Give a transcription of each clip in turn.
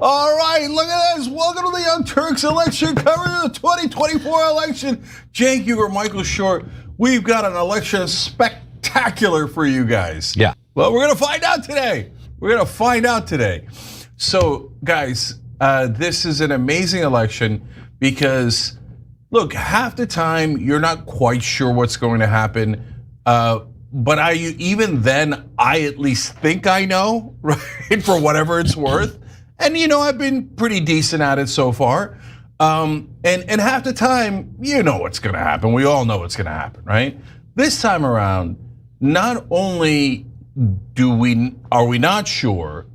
All right, look at this. Welcome to the Young Turks election coverage of the 2024 election. Cenk, you or Michael Short, we've got an election spectacular for you guys. Yeah. Well, we're going to find out today. So, guys, this is an amazing election because, look, half the time you're not quite sure what's going to happen. But even then, I at least think I know, right? For whatever it's worth. And I've been pretty decent at it so far. And half the time, you know what's gonna happen. We all know what's gonna happen, right? This time around, not only are we not sure,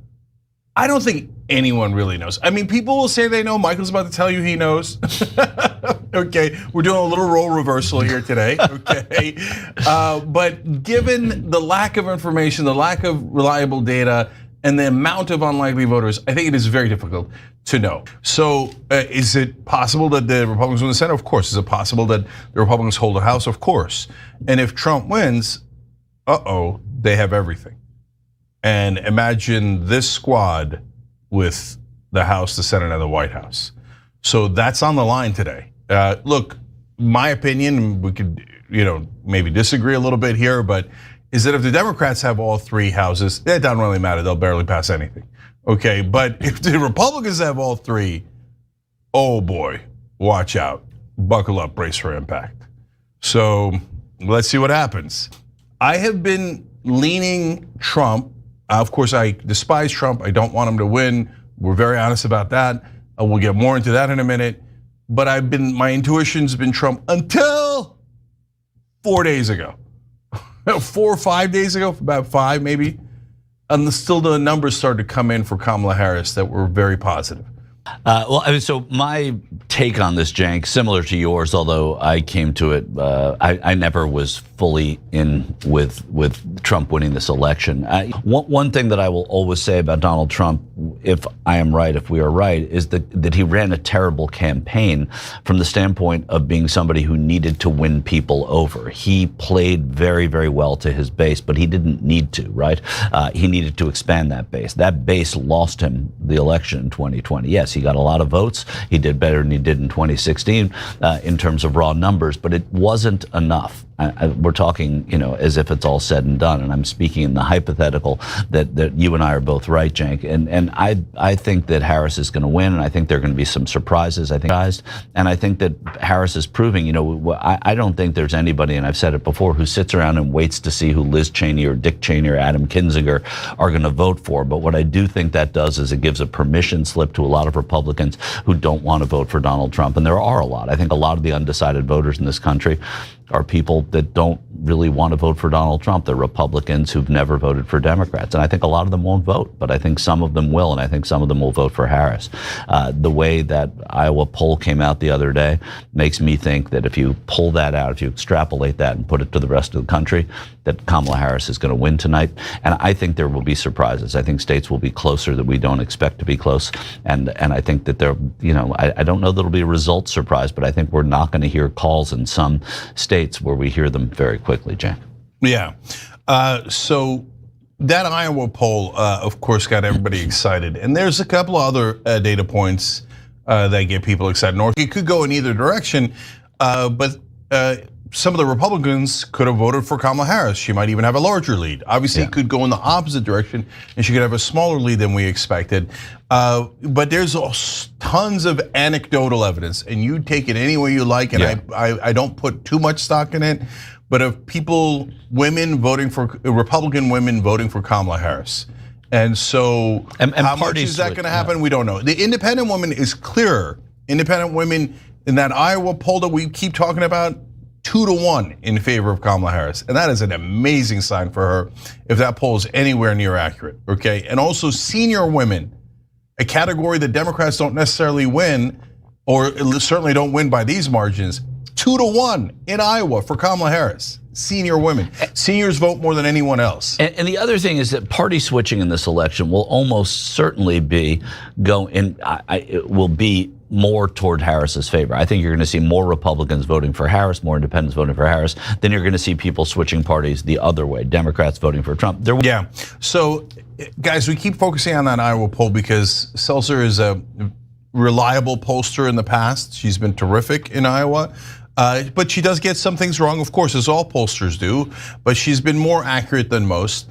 I don't think anyone really knows. I mean, people will say they know. Michael's about to tell you he knows. Okay, we're doing a little role reversal here today, okay? But given the lack of information, the lack of reliable data, and the amount of unlikely voters, I think it is very difficult to know. So is it possible that the Republicans win the Senate? Of course. Is it possible that the Republicans hold the House? Of course. And if Trump wins, they have everything. And imagine this squad with the House, the Senate, and the White House. So that's on the line today. Look, my opinion, we could maybe disagree a little bit here, but is that if the Democrats have all three houses, it doesn't really matter. They'll barely pass anything. Okay, but if the Republicans have all three, oh boy, watch out. Buckle up, brace for impact. So let's see what happens. I have been leaning Trump. Of course, I despise Trump. I don't want him to win. We're very honest about that. We'll get more into that in a minute. But my intuition's been Trump until 4 days ago. 4 or 5 days ago, about 5 maybe, and still the numbers started to come in for Kamala Harris that were very positive. So my take on this, Cenk, similar to yours, although I came to it, I never was fully in with Trump winning this election. One thing that I will always say about Donald Trump, if I am right, if we are right, is that he ran a terrible campaign from the standpoint of being somebody who needed to win people over. He played very, very well to his base, but he didn't need to, right? He needed to expand that base. That base lost him the election in 2020. Yes, he got a lot of votes. He did better than he did in 2016 in terms of raw numbers, but it wasn't enough. We're talking, as if it's all said and done, and I'm speaking in the hypothetical that you and I are both right, Cenk. And I think that Harris is going to win, and I think there are going to be some surprises. I think that Harris is proving. I don't think there's anybody, and I've said it before, who sits around and waits to see who Liz Cheney or Dick Cheney or Adam Kinzinger are going to vote for. But what I do think that does is it gives a permission slip to a lot of Republicans who don't want to vote for Donald Trump, and there are a lot. I think a lot of the undecided voters in this country are people that don't really want to vote for Donald Trump. They're Republicans who've never voted for Democrats. And I think a lot of them won't vote, but I think some of them will, and I think some of them will vote for Harris. The way that Iowa poll came out the other day makes me think that if you pull that out, if you extrapolate that and put it to the rest of the country, that Kamala Harris is going to win tonight. And I think there will be surprises. I think states will be closer that we don't expect to be close. And I think that I don't know that it'll be a result surprise, but I think we're not going to hear calls in some states where we hear them very quickly, Cenk. Yeah, so that Iowa poll, of course, got everybody excited. And there's a couple of other data points that get people excited. Or it could go in either direction, but some of the Republicans could have voted for Kamala Harris. She might even have a larger lead. Obviously, it could go in the opposite direction, and she could have a smaller lead than we expected. But there's tons of anecdotal evidence, and you take it any way you like, and I don't put too much stock in it, but of Republican women voting for Kamala Harris. And so how much is that gonna happen? We don't know. The independent woman is clearer. Independent women in that Iowa poll that we keep talking about, 2-1 in favor of Kamala Harris. And that is an amazing sign for her if that poll is anywhere near accurate, okay? And also senior women, a category that Democrats don't necessarily win, or certainly don't win by these margins, 2-1 in Iowa for Kamala Harris. senior women. Seniors vote more than anyone else. And the other thing is that party switching in this election will almost certainly be it will be more toward Harris's favor. I think you're going to see more Republicans voting for Harris, more independents voting for Harris. Then you're going to see people switching parties the other way. Democrats voting for Trump. Yeah. So, guys, we keep focusing on that Iowa poll because Selzer is a reliable pollster in the past. She's been terrific in Iowa. But she does get some things wrong, of course, as all pollsters do. But she's been more accurate than most.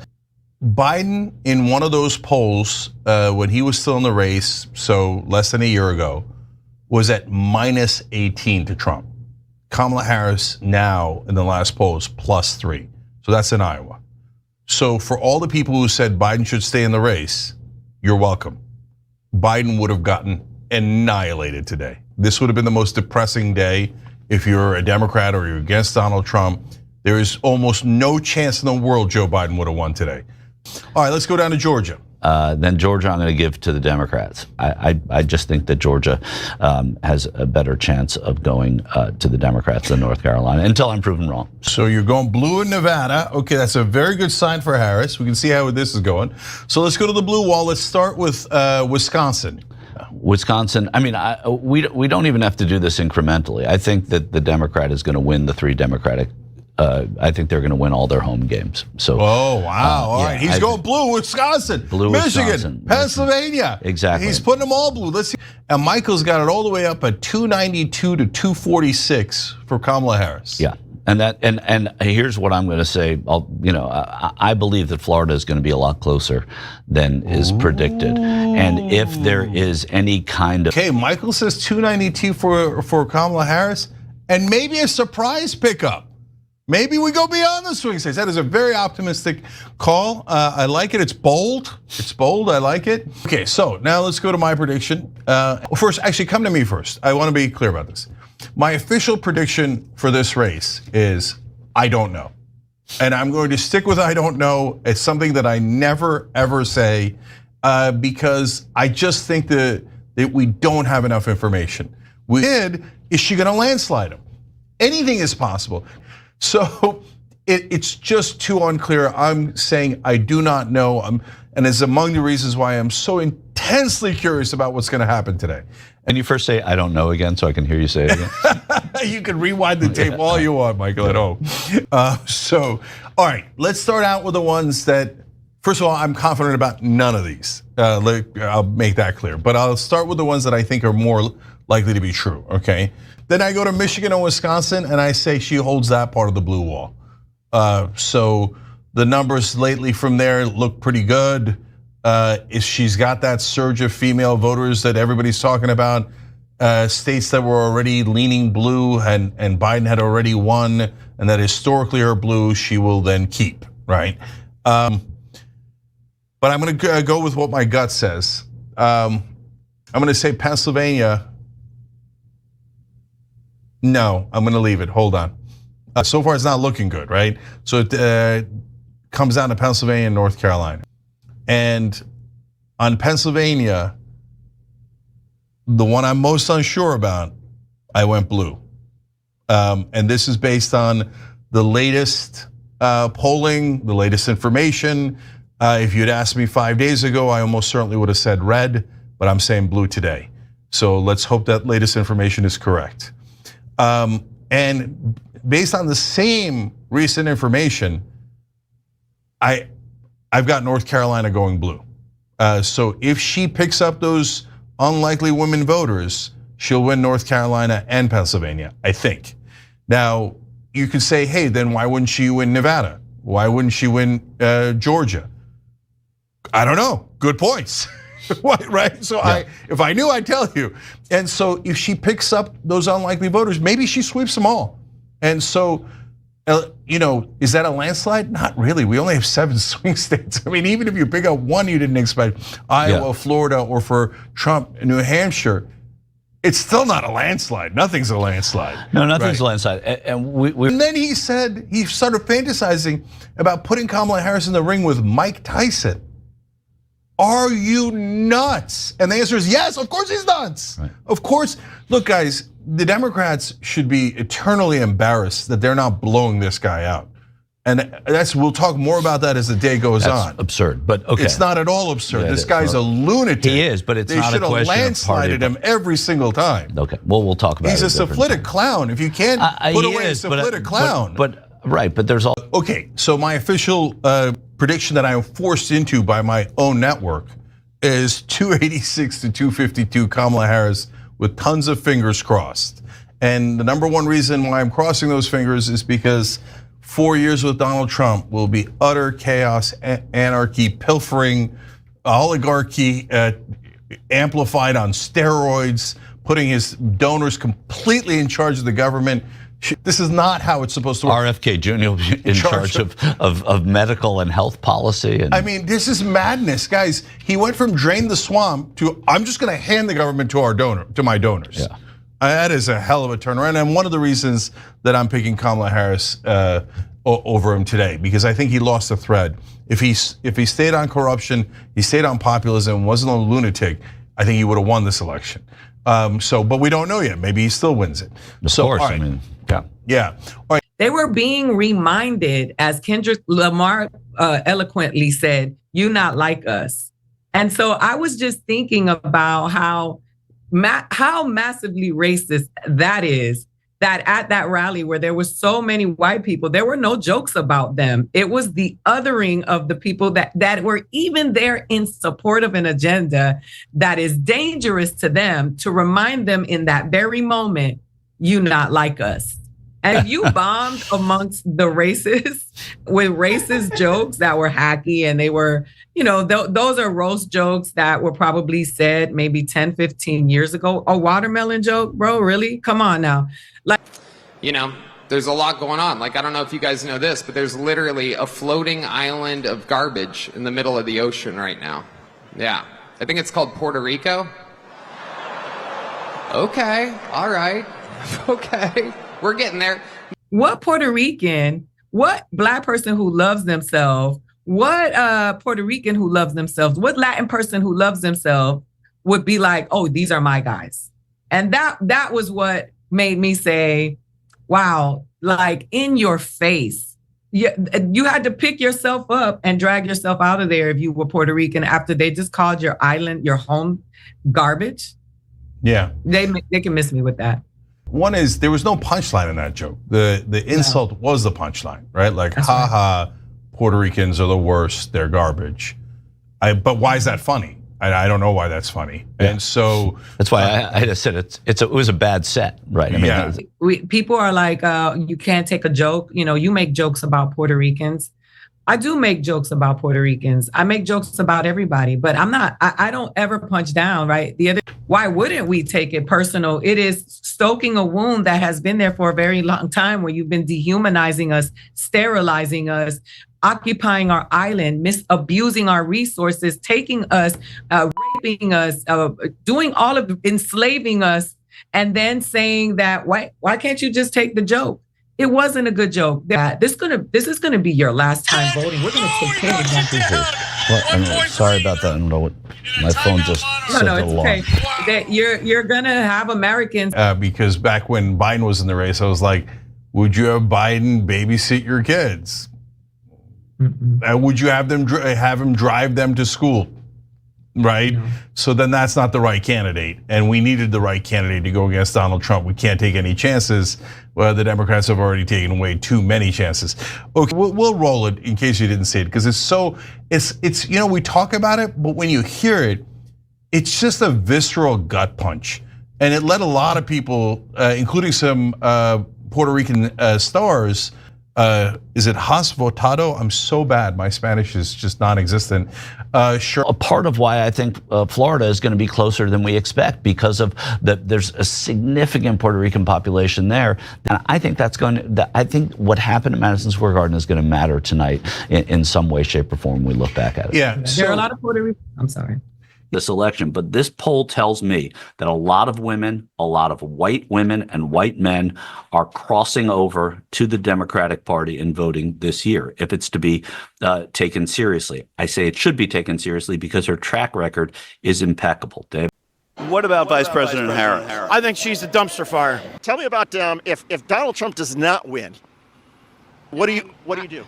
Biden, in one of those polls, when he was still in the race, so less than a year ago, was at minus 18 to Trump. Kamala Harris now in the last poll is +3. So that's in Iowa. So for all the people who said Biden should stay in the race, you're welcome. Biden would have gotten annihilated today. This would have been the most depressing day if you're a Democrat or you're against Donald Trump. There is almost no chance in the world Joe Biden would have won today. All right, let's go down to Georgia. Then Georgia, I'm going to give to the Democrats. I just think that Georgia has a better chance of going to the Democrats than North Carolina until I'm proven wrong. So you're going blue in Nevada. Okay, that's a very good sign for Harris. We can see how this is going. So let's go to the blue wall. Let's start with Wisconsin. Wisconsin, I mean, we don't even have to do this incrementally. I think that the Democrat is going to win the 3 Democratic. I think they're going to win all their home games. So, oh wow! All right, he's going blue. Wisconsin, blue, Michigan, Wisconsin, Pennsylvania. Exactly. He's putting them all blue. Let's see. And Michael's got it all the way up at 292 to 246 for Kamala Harris. Yeah. And here's what I'm going to say. I believe that Florida is going to be a lot closer than is predicted. And if there is any kind of Michael says 292 for Kamala Harris, and maybe a surprise pickup. Maybe we go beyond the swing states. That is a very optimistic call. I like it. It's bold. It's bold. I like it. Okay, so now let's go to my prediction. First, actually, come to me first. I want to be clear about this. My official prediction for this race is I don't know. And I'm going to stick with I don't know. It's something that I never, ever say because I just think that we don't have enough information. Is she going to landslide him? Anything is possible. So it's just too unclear. I'm saying I do not know. And it's among the reasons why I'm so intensely curious about what's going to happen today. And you first say, I don't know again, so I can hear you say it again. You can rewind the tape all you want, Michael, at home. All right, let's start out with the ones that, first of all, I'm confident about none of these. I'll make that clear. But I'll start with the ones that I think are more likely to be true, okay? Then I go to Michigan and Wisconsin, and I say she holds that part of the blue wall. So the numbers lately from there look pretty good. She's got that surge of female voters that everybody's talking about. States that were already leaning blue and Biden had already won, and that historically are blue, she will then keep, right? But I'm going to go with what my gut says. I'm going to say Pennsylvania. No, I'm going to leave it. Hold on. So far, it's not looking good, right? So it comes down to Pennsylvania and North Carolina. And on Pennsylvania, the one I'm most unsure about, I went blue. And this is based on the latest polling, the latest information. If you'd asked me 5 days ago, I almost certainly would have said red, but I'm saying blue today. So let's hope that latest information is correct. And based on the same recent information, I've got North Carolina going blue. So if she picks up those unlikely women voters, she'll win North Carolina and Pennsylvania, I think. Now, you could say, hey, then why wouldn't she win Nevada? Why wouldn't she win Georgia? I don't know, good points. Right, so yeah. If I knew, I'd tell you. And so if she picks up those unlikely voters, maybe she sweeps them all. And so, is that a landslide? Not really. We only have 7 swing states. I mean, even if you pick up one you didn't expect, Iowa, Florida, or for Trump, New Hampshire, it's still not a landslide. Nothing's a landslide. No, nothing's a landslide. And then he said, he started fantasizing about putting Kamala Harris in the ring with Mike Tyson. Are you nuts? And the answer is yes, of course he's nuts. Right. Of course. Look, guys, the Democrats should be eternally embarrassed that they're not blowing this guy out. And we'll talk more about that as the day goes on. Absurd, but okay. It's not at all absurd. This guy's a lunatic. He is, but it's not a question of party. They should have landslided him every single time. Okay, well, we'll talk about it. He's a syphilitic clown. If you can't put away a syphilitic clown. But there's all. Okay, so my official prediction that I am forced into by my own network is 286 to 252 Kamala Harris with tons of fingers crossed. And the number one reason why I'm crossing those fingers is because 4 years with Donald Trump will be utter chaos, anarchy, pilfering, oligarchy amplified on steroids, putting his donors completely in charge of the government. This is not how it's supposed to work. RFK Jr. will be in charge of medical and health policy. I mean, this is madness, guys. He went from drain the swamp to I'm just going to hand the government to my donors. Yeah. That is a hell of a turnaround, and one of the reasons that I'm picking Kamala Harris over him today, because I think he lost the thread. If he stayed on corruption, he stayed on populism, wasn't a lunatic, I think he would have won this election. But we don't know yet. Maybe he still wins it. Of course, right. I mean, yeah. All right. They were being reminded, as Kendrick Lamar eloquently said, "You not like us." And so I was just thinking about how massively racist that is, that at that rally where there was so many white people, there were no jokes about them. It was the othering of the people that were even there in support of an agenda that is dangerous to them, to remind them in that very moment, you not like us. And if you bombed amongst the racists with racist jokes that were hacky, and they were, those are roast jokes that were probably said maybe 10, 15 years ago. A watermelon joke, bro, really? Come on now. There's a lot going on. I don't know if you guys know this, but there's literally a floating island of garbage in the middle of the ocean right now. Yeah. I think it's called Puerto Rico. Okay. All right. Okay. We're getting there. What Puerto Rican, what Black person who loves themselves, what Puerto Rican who loves themselves, what Latin person who loves themselves would be like, oh, these are my guys. And that was what made me say, wow, in your face. You had to pick yourself up and drag yourself out of there if you were Puerto Rican after they just called your island, your home, garbage. Yeah. They can miss me with that. One is there was no punchline in that joke. The insult was the punchline, right? Ha, Puerto Ricans are the worst. They're garbage. But why is that funny? I don't know why that's funny. Yeah. And so that's why I just said it was a bad set, right? I mean, people are like, you can't take a joke. You make jokes about Puerto Ricans. I do make jokes about Puerto Ricans. I make jokes about everybody, but I don't ever punch down, right? Why wouldn't we take it personal? It is stoking a wound that has been there for a very long time, where you've been dehumanizing us, sterilizing us, occupying our island, abusing our resources, taking us, raping us, doing all of enslaving us, and then saying that, why can't you just take the joke? It wasn't a good joke. This is gonna be your last time voting. We're gonna take care of that. Well, I'm sorry about that. I don't know what my phone just said. No, it's okay. That you're gonna have Americans. Because back when Biden was in the race, I was like, would you have Biden babysit your kids? Would you have him drive them to school? Right? Mm-hmm. So then that's not the right candidate. And we needed the right candidate to go against Donald Trump. We can't take any chances. Well, the Democrats have already taken away too many chances. Okay, we'll roll it in case you didn't see it, because it's we talk about it, but when you hear it, it's just a visceral gut punch. And it led a lot of people, including some Puerto Rican stars. Is it has votado? I'm so bad. My Spanish is just non-existent. Sure. A part of why I think Florida is going to be closer than we expect, because of there's a significant Puerto Rican population there, and I think I think what happened at Madison Square Garden is going to matter tonight in some way, shape, or form. When we look back at it. Yeah, there are a lot of Puerto Rican. I'm sorry. This election, but this poll tells me that a lot of women, a lot of white women and white men are crossing over to the Democratic Party and voting this year, if it's to be taken seriously. I say it should be taken seriously because her track record is impeccable. Dave? What about Vice President Harris? I think she's a dumpster fire. Tell me about if Donald Trump does not win, what do you do?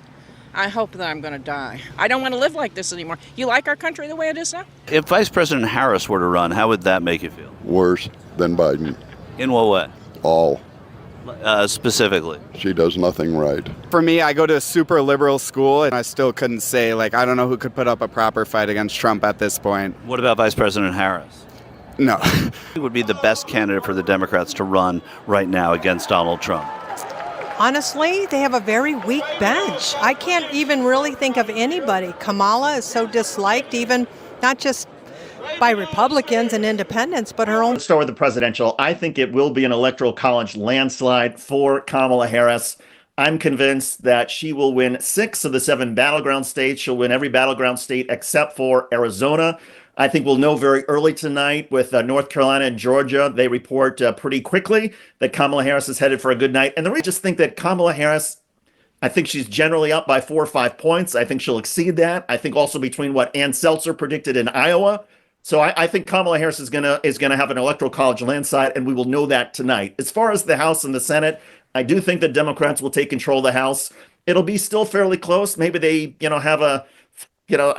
I hope that I'm going to die. I don't want to live like this anymore. You like our country the way it is now? If Vice President Harris were to run, how would that make you feel? Worse than Biden. In what way? All. Specifically? She does nothing right. For me, I go to a super liberal school, and I still couldn't say, I don't know who could put up a proper fight against Trump at this point. What about Vice President Harris? No. Who would be the best candidate for the Democrats to run right now against Donald Trump? Honestly, they have a very weak bench. I can't even really think of anybody. Kamala is so disliked, even not just by Republicans and independents, but her own. Let's start with the presidential. I think it will be an electoral college landslide for Kamala Harris. I'm convinced that she will win 6 of the 7 battleground states. She'll win every battleground state except for Arizona. I think we'll know very early tonight with North Carolina and Georgia. They report pretty quickly that Kamala Harris is headed for a good night. And I just think that Kamala Harris, I think she's generally up by 4 or 5 points. I think she'll exceed that. I think also between what Ann Selzer predicted in Iowa. So I think Kamala Harris is gonna have an electoral college landslide, and we will know that tonight. As far as the House and the Senate, I do think that Democrats will take control of the House. It'll be still fairly close. Maybe they have a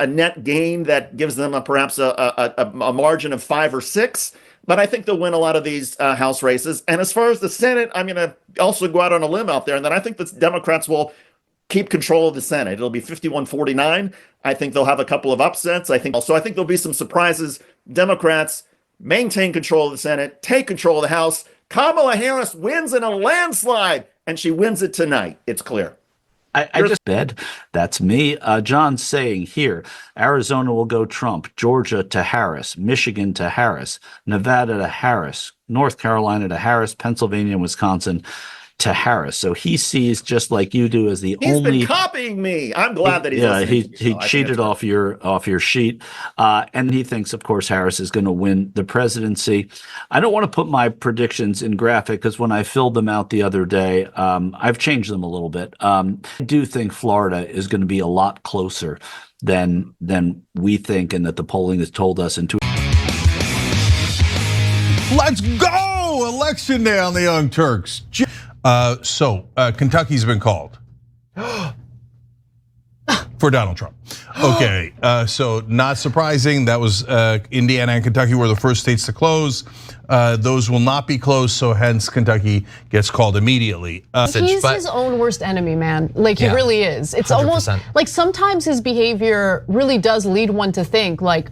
net gain that gives them perhaps a margin of 5 or 6. But I think they'll win a lot of these House races. And as far as the Senate, I'm going to also go out on a limb out there, and then I think the Democrats will keep control of the Senate. It'll be 51-49. I think they'll have a couple of upsets. I think there'll be some surprises. Democrats maintain control of the Senate, take control of the House. Kamala Harris wins in a landslide, and she wins it tonight. It's clear. I just said, that's me. John's saying here, Arizona will go Trump, Georgia to Harris, Michigan to Harris, Nevada to Harris, North Carolina to Harris, Pennsylvania and Wisconsin to Harris. So he sees, just like you do, as the only. He's been copying me. I'm glad that he's listening. He cheated off your sheet, and he thinks, of course, Harris is going to win the presidency. I don't want to put my predictions in graphic because when I filled them out the other day, I've changed them a little bit. I do think Florida is going to be a lot closer than we think, and that the polling has told us. Let's go! Election day on the Young Turks. So Kentucky's been called for Donald Trump. Okay, so not surprising. That was Indiana and Kentucky were the first states to close. Those will not be closed, so hence Kentucky gets called immediately. He's his own worst enemy, man. Like he really is. It's 100%. Almost like sometimes his behavior really does lead one to think like,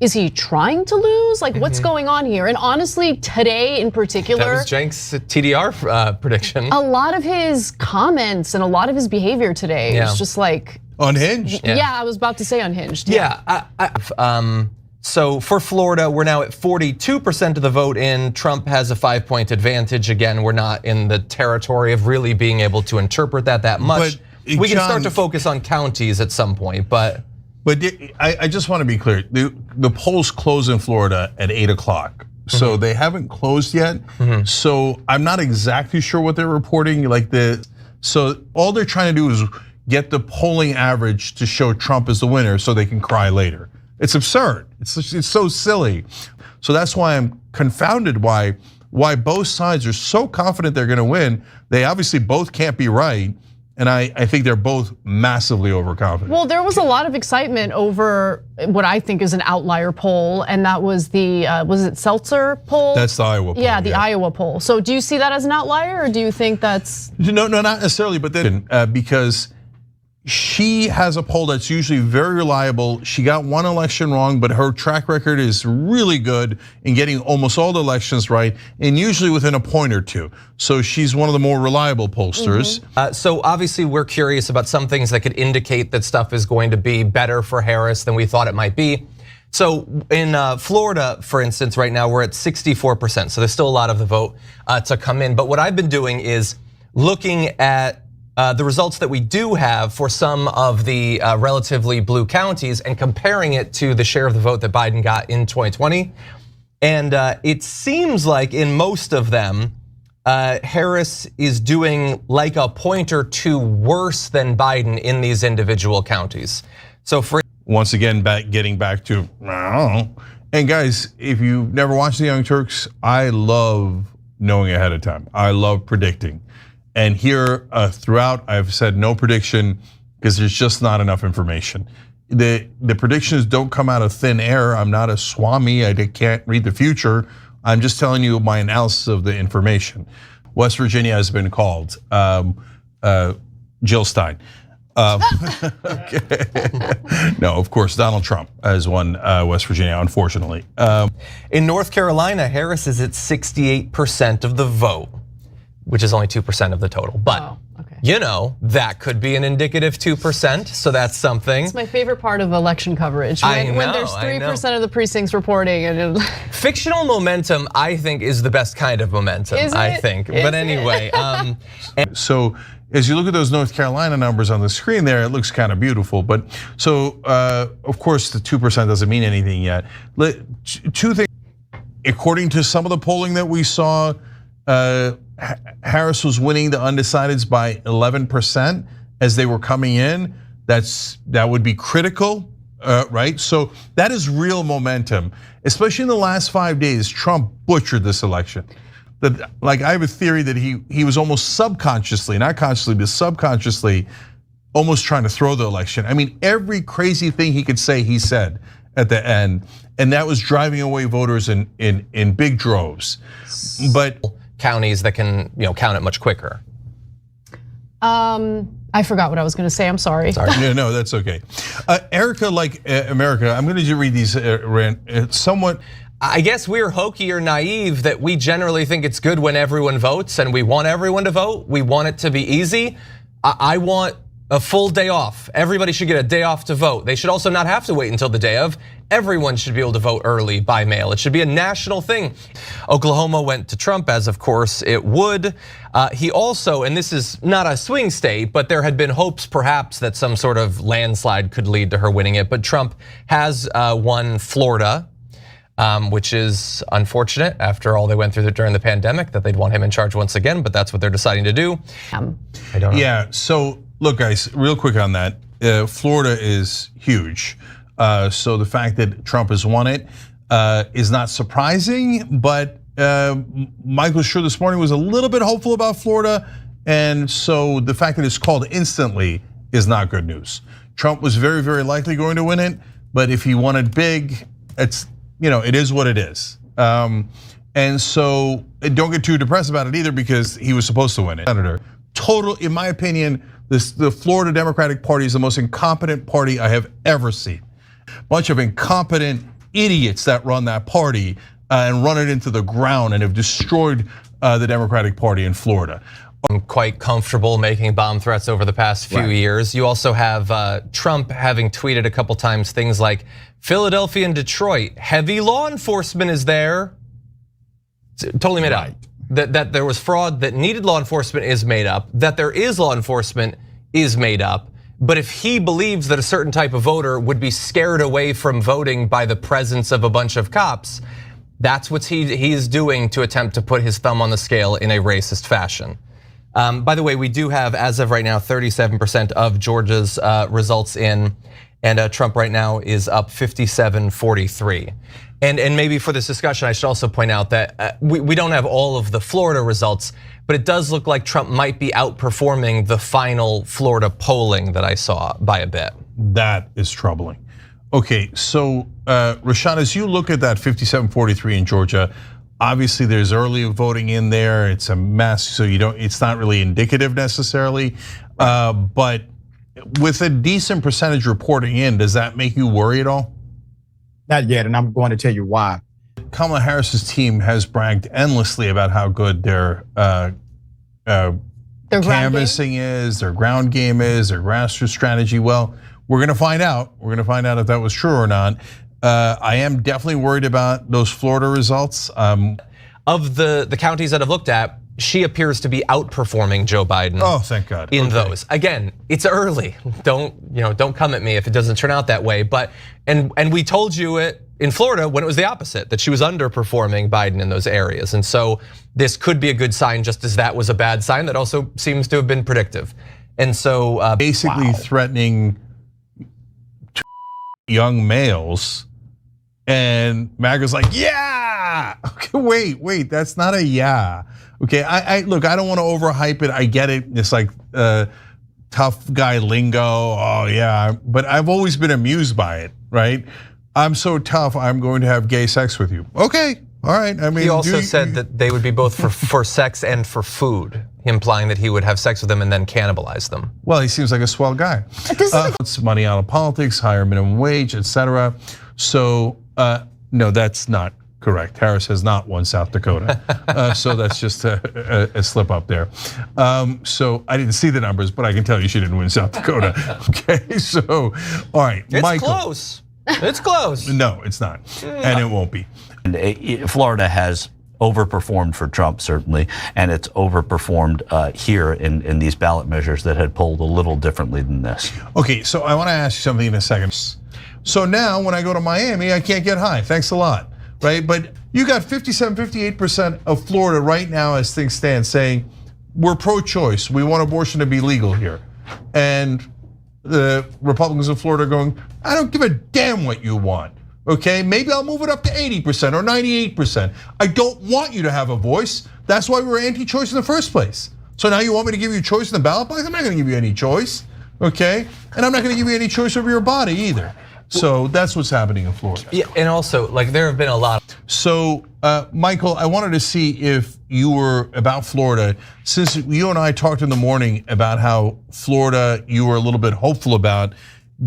is he trying to lose? Like, what's going on here? And honestly, today in particular, that was Cenk's TDR prediction. A lot of his comments and a lot of his behavior today was just like unhinged. Yeah, I was about to say unhinged. So for Florida, we're now at 42% of the vote in. Trump has a 5-point advantage. Again, we're not in the territory of really being able to interpret that much. But, we can start to focus on counties at some point, But I just want to be clear. The polls close in Florida at 8 o'clock. So they haven't closed yet. So I'm not exactly sure what they're reporting. So all they're trying to do is get the polling average to show Trump is the winner so they can cry later. It's absurd. It's so silly. So that's why I'm confounded why both sides are so confident they're gonna win. They obviously both can't be right. And I think they're both massively overconfident. Well, there was a lot of excitement over what I think is an outlier poll, and that was the was it Selzer poll? That's the Iowa poll. Yeah, the Iowa poll. So do you see that as an outlier, or do you think that's no, not necessarily, but then because she has a poll that's usually very reliable. She got one election wrong, but her track record is really good in getting almost all the elections right, and usually within a point or two. So she's one of the more reliable pollsters. So obviously we're curious about some things that could indicate that stuff is going to be better for Harris than we thought it might be. So in Florida, for instance, right now we're at 64%. So there's still a lot of the vote to come in. But what I've been doing is looking at the results that we do have for some of the relatively blue counties and comparing it to the share of the vote that Biden got in 2020. And it seems like in most of them, Harris is doing like a point or two worse than Biden in these individual counties. So for once again, getting back to, I don't know. And guys, if you've never watched The Young Turks, I love knowing ahead of time. I love predicting. And here throughout, I've said no prediction because there's just not enough information. The predictions don't come out of thin air. I'm not a Swami. I can't read the future. I'm just telling you my analysis of the information. West Virginia has been called. Jill Stein. Okay. No, of course, Donald Trump has won West Virginia, unfortunately. In North Carolina, Harris is at 68% of the vote, which is only 2% of the total. But you know, that could be an indicative 2%, so that's something. It's my favorite part of election coverage, when there's 3% of the precincts reporting. And fictional momentum, I think, is the best kind of momentum, I think. But anyway. So as you look at those North Carolina numbers on the screen there, it looks kind of beautiful. But so, of course, the 2% doesn't mean anything yet. Two things, according to some of the polling that we saw, Harris was winning the undecideds by 11% as they were coming in. That would be critical, right? So that is real momentum, especially in the last 5 days. Trump butchered this election. Like, I have a theory that he was almost subconsciously, not consciously, but subconsciously, almost trying to throw the election. I mean, every crazy thing he could say, he said at the end, and that was driving away voters in big droves. But counties that can count it much quicker. I forgot what I was going to say. I'm sorry. No, that's okay. Erica, like America, I'm going to read these somewhat. I guess we're hokey or naive that we generally think it's good when everyone votes, and we want everyone to vote. We want it to be easy. I want a full day off. Everybody should get a day off to vote. They should also not have to wait until the day of. Everyone should be able to vote early by mail. It should be a national thing. Oklahoma went to Trump, as of course it would. He also, and this is not a swing state, but there had been hopes perhaps that some sort of landslide could lead to her winning it. But Trump has won Florida, which is unfortunate after all they went through during the pandemic, that they'd want him in charge once again, but that's what they're deciding to do. I don't know. Yeah, so look, guys, real quick on that. Florida is huge. So the fact that Trump has won it is not surprising, but Michael Shure this morning was a little bit hopeful about Florida, and so the fact that it's called instantly is not good news. Trump was very, very likely going to win it, but if he won it big, it is what it is. And so don't get too depressed about it either, because he was supposed to win it. Senator, total, in my opinion, the Florida Democratic Party is the most incompetent party I have ever seen. Bunch of incompetent idiots that run that party and run it into the ground and have destroyed the Democratic Party in Florida. I'm quite comfortable making bomb threats over the past few years. You also have Trump having tweeted a couple times things like, Philadelphia and Detroit, heavy law enforcement is there. It's totally made up. That there was fraud that needed law enforcement is made up. That there is law enforcement is made up. But if he believes that a certain type of voter would be scared away from voting by the presence of a bunch of cops, that's what he is doing to attempt to put his thumb on the scale in a racist fashion. By the way, we do have, as of right now, 37% of Georgia's results in, and Trump right now is up 57-43. And maybe for this discussion, I should also point out that we don't have all of the Florida results, but it does look like Trump might be outperforming the final Florida polling that I saw by a bit. That is troubling. Okay, so Rashad, as you look at that 57-43 in Georgia, obviously there's early voting in there. It's a mess, so it's not really indicative necessarily. But with a decent percentage reporting in, does that make you worry at all? Not yet, and I'm going to tell you why. Kamala Harris's team has bragged endlessly about how good their canvassing is, their ground game is, their grassroots strategy. Well, we're going to find out. We're going to find out if that was true or not. I am definitely worried about those Florida results. Of the counties that I've looked at, she appears to be outperforming Joe Biden. Oh, thank God. In those. Again, it's early. Don't come at me if it doesn't turn out that way. But and we told you it in Florida when it was the opposite, that she was underperforming Biden in those areas. And so this could be a good sign, just as that was a bad sign that also seems to have been predictive. And so basically threatening young males, and MAGA's like, yeah. Okay, wait, that's not a yeah. Okay, look, I don't want to overhype it. I get it. It's like tough guy lingo. Oh yeah, but I've always been amused by it, right? I'm so tough, I'm going to have gay sex with you. Okay, all right. I mean, he also said that they would be both for sex and for food, implying that he would have sex with them and then cannibalize them. Well, he seems like a swell guy. It's money out of politics, higher minimum wage, etc. So no, that's not correct. Harris has not won South Dakota, so that's just a slip up there. So I didn't see the numbers, but I can tell you she didn't win South Dakota. Okay, so all right, it's Michael. Close. It's close. No, it's not, and it won't be. And Florida has overperformed for Trump, certainly, and it's overperformed here in these ballot measures that had polled a little differently than this. Okay, so I want to ask you something in a second. So now when I go to Miami, I can't get high. Thanks a lot, right? But you got 57, 58% of Florida right now as things stand saying, we're pro-choice, we want abortion to be legal here. And the Republicans of Florida are going, I don't give a damn what you want. Okay, maybe I'll move it up to 80% or 98%. I don't want you to have a voice. That's why we were anti-choice in the first place. So now you want me to give you a choice in the ballot box? I'm not gonna give you any choice, okay? And I'm not gonna give you any choice over your body either. So that's what's happening in Florida. Yeah, and also, like, there have been a lot. So, Michael, I wanted to see if you were about Florida, since you and I talked in the morning about how Florida you were a little bit hopeful about.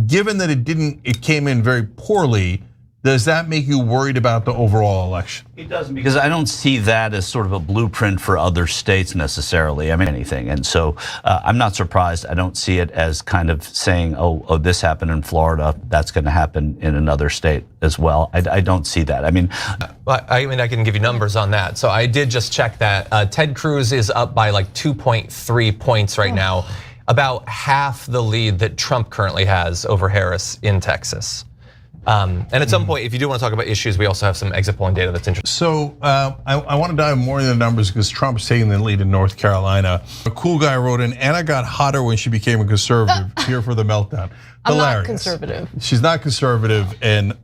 Given that it came in very poorly, does that make you worried about the overall election? It doesn't, because I don't see that as sort of a blueprint for other states necessarily. I mean, anything. And so I'm not surprised. I don't see it as kind of saying, oh, this happened in Florida, that's going to happen in another state as well. I don't see that. I mean, I can give you numbers on that. So I did just check that. Ted Cruz is up by like 2.3 points right now, about half the lead that Trump currently has over Harris in Texas. And at some point, if you do want to talk about issues, we also have some exit polling data that's interesting. So I want to dive more into the numbers because Trump's taking the lead in North Carolina. A cool guy wrote in, Anna got hotter when she became a conservative. Here for the meltdown. I'm Hilarious. not conservative. She's not conservative, and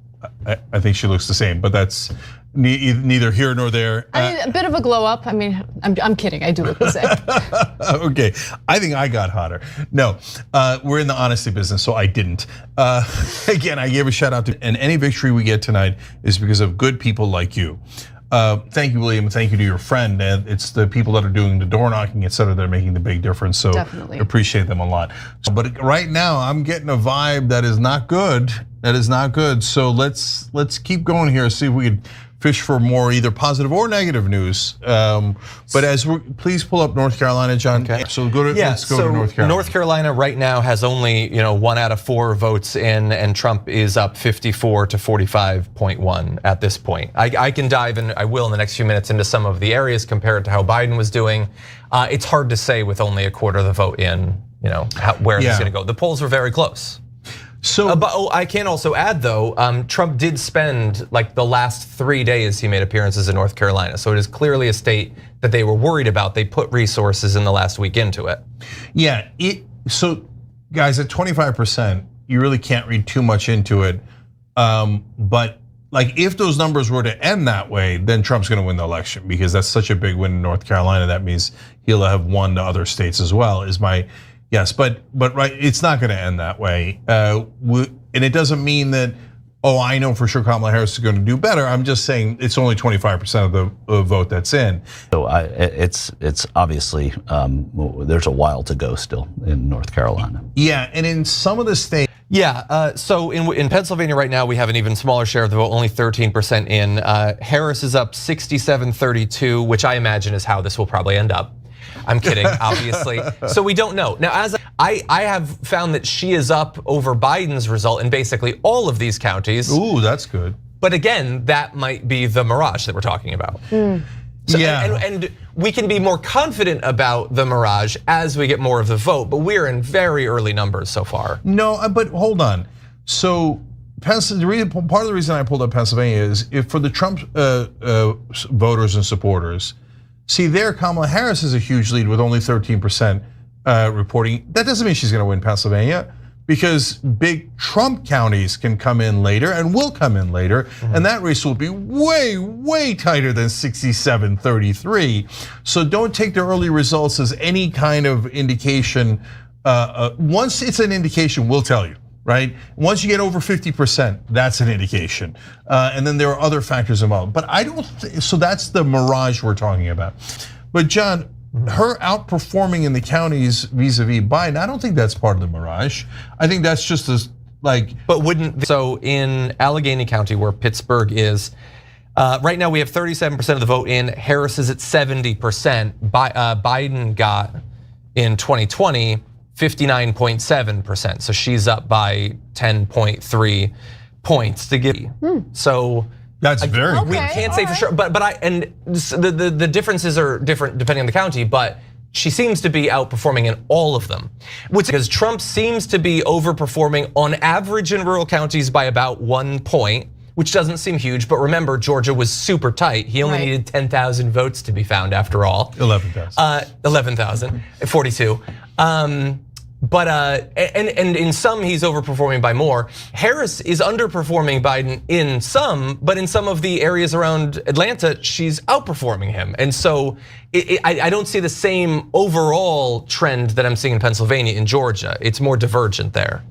I think she looks the same, but that's neither here nor there. I mean, a bit of a glow up. I mean, I'm kidding. I do look the same. Okay, I think I got hotter. No, we're in the honesty business, so I didn't. Again, I gave a shout out to, and any victory we get tonight is because of good people like you. Thank you, William. Thank you to your friend. And it's the people that are doing the door knocking, et cetera, that are making the big difference. So Definitely. appreciate them a lot. But right now, I'm getting a vibe that is not good. That is not good. So let's keep going here. See if we could fish for more either positive or negative news. But please pull up North Carolina, John. Okay. So let's go to North Carolina. North Carolina right now has only 1 out of 4 votes in, and Trump is up 54 to 45.1 at this point. I can dive in, I will in the next few minutes, into some of the areas compared to how Biden was doing. It's hard to say with only a quarter of the vote in, where it's going to go. The polls were very close. So, but I can also add though, Trump did spend like the last 3 days he made appearances in North Carolina. So it is clearly a state that they were worried about. They put resources in the last week into it. Yeah, so guys, at 25%, you really can't read too much into it. But like if those numbers were to end that way, then Trump's gonna win the election because that's such a big win in North Carolina. That means he'll have won the other states as well, is my yes, but right, it's not going to end that way, and it doesn't mean that. Oh, I know for sure Kamala Harris is going to do better. I'm just saying it's only 25% of the vote that's in. So it's obviously there's a while to go still in North Carolina. Yeah, and in some of the states. Yeah, so in Pennsylvania right now we have an even smaller share of the vote, only 13% in. Harris is up 67-32, which I imagine is how this will probably end up. I'm kidding, obviously. So we don't know. Now, as I have found that she is up over Biden's result in basically all of these counties. Ooh, that's good. But again, that might be the mirage that we're talking about. So, yeah. And we can be more confident about the mirage as we get more of the vote, but we're in very early numbers so far. No, but hold on. So part of the reason I pulled up Pennsylvania is if for the Trump voters and supporters, see there Kamala Harris has a huge lead with only 13% reporting. That doesn't mean she's gonna win Pennsylvania because big Trump counties can come in later and will come in later. And that race will be way, way tighter than 67-33. So don't take the early results as any kind of indication once it's an indication, we'll tell you, right? Once you get over 50%, that's an indication. And then there are other factors involved. But I don't, so that's the mirage we're talking about. But John, her outperforming in the counties vis-a-vis Biden, I don't think that's part of the mirage. I think that's just as like. But wouldn't, so in Allegheny County where Pittsburgh is, right now we have 37% of the vote in, Harris is at 70%. Biden got in 2020, 59.7%. So she's up by 10.3 points to give. So that's very we can't say for sure, but the differences are different depending on the county, but she seems to be outperforming in all of them. Which because Trump seems to be overperforming on average in rural counties by about 1 point, which doesn't seem huge, but remember Georgia was super tight. He only needed 10,000 votes to be found after all. 11,000. 11,000, 42. But and in some he's overperforming by more. Harris is underperforming Biden in some, but in some of the areas around Atlanta, she's outperforming him. And so I don't see the same overall trend that I'm seeing in Pennsylvania, in Georgia. It's more divergent there.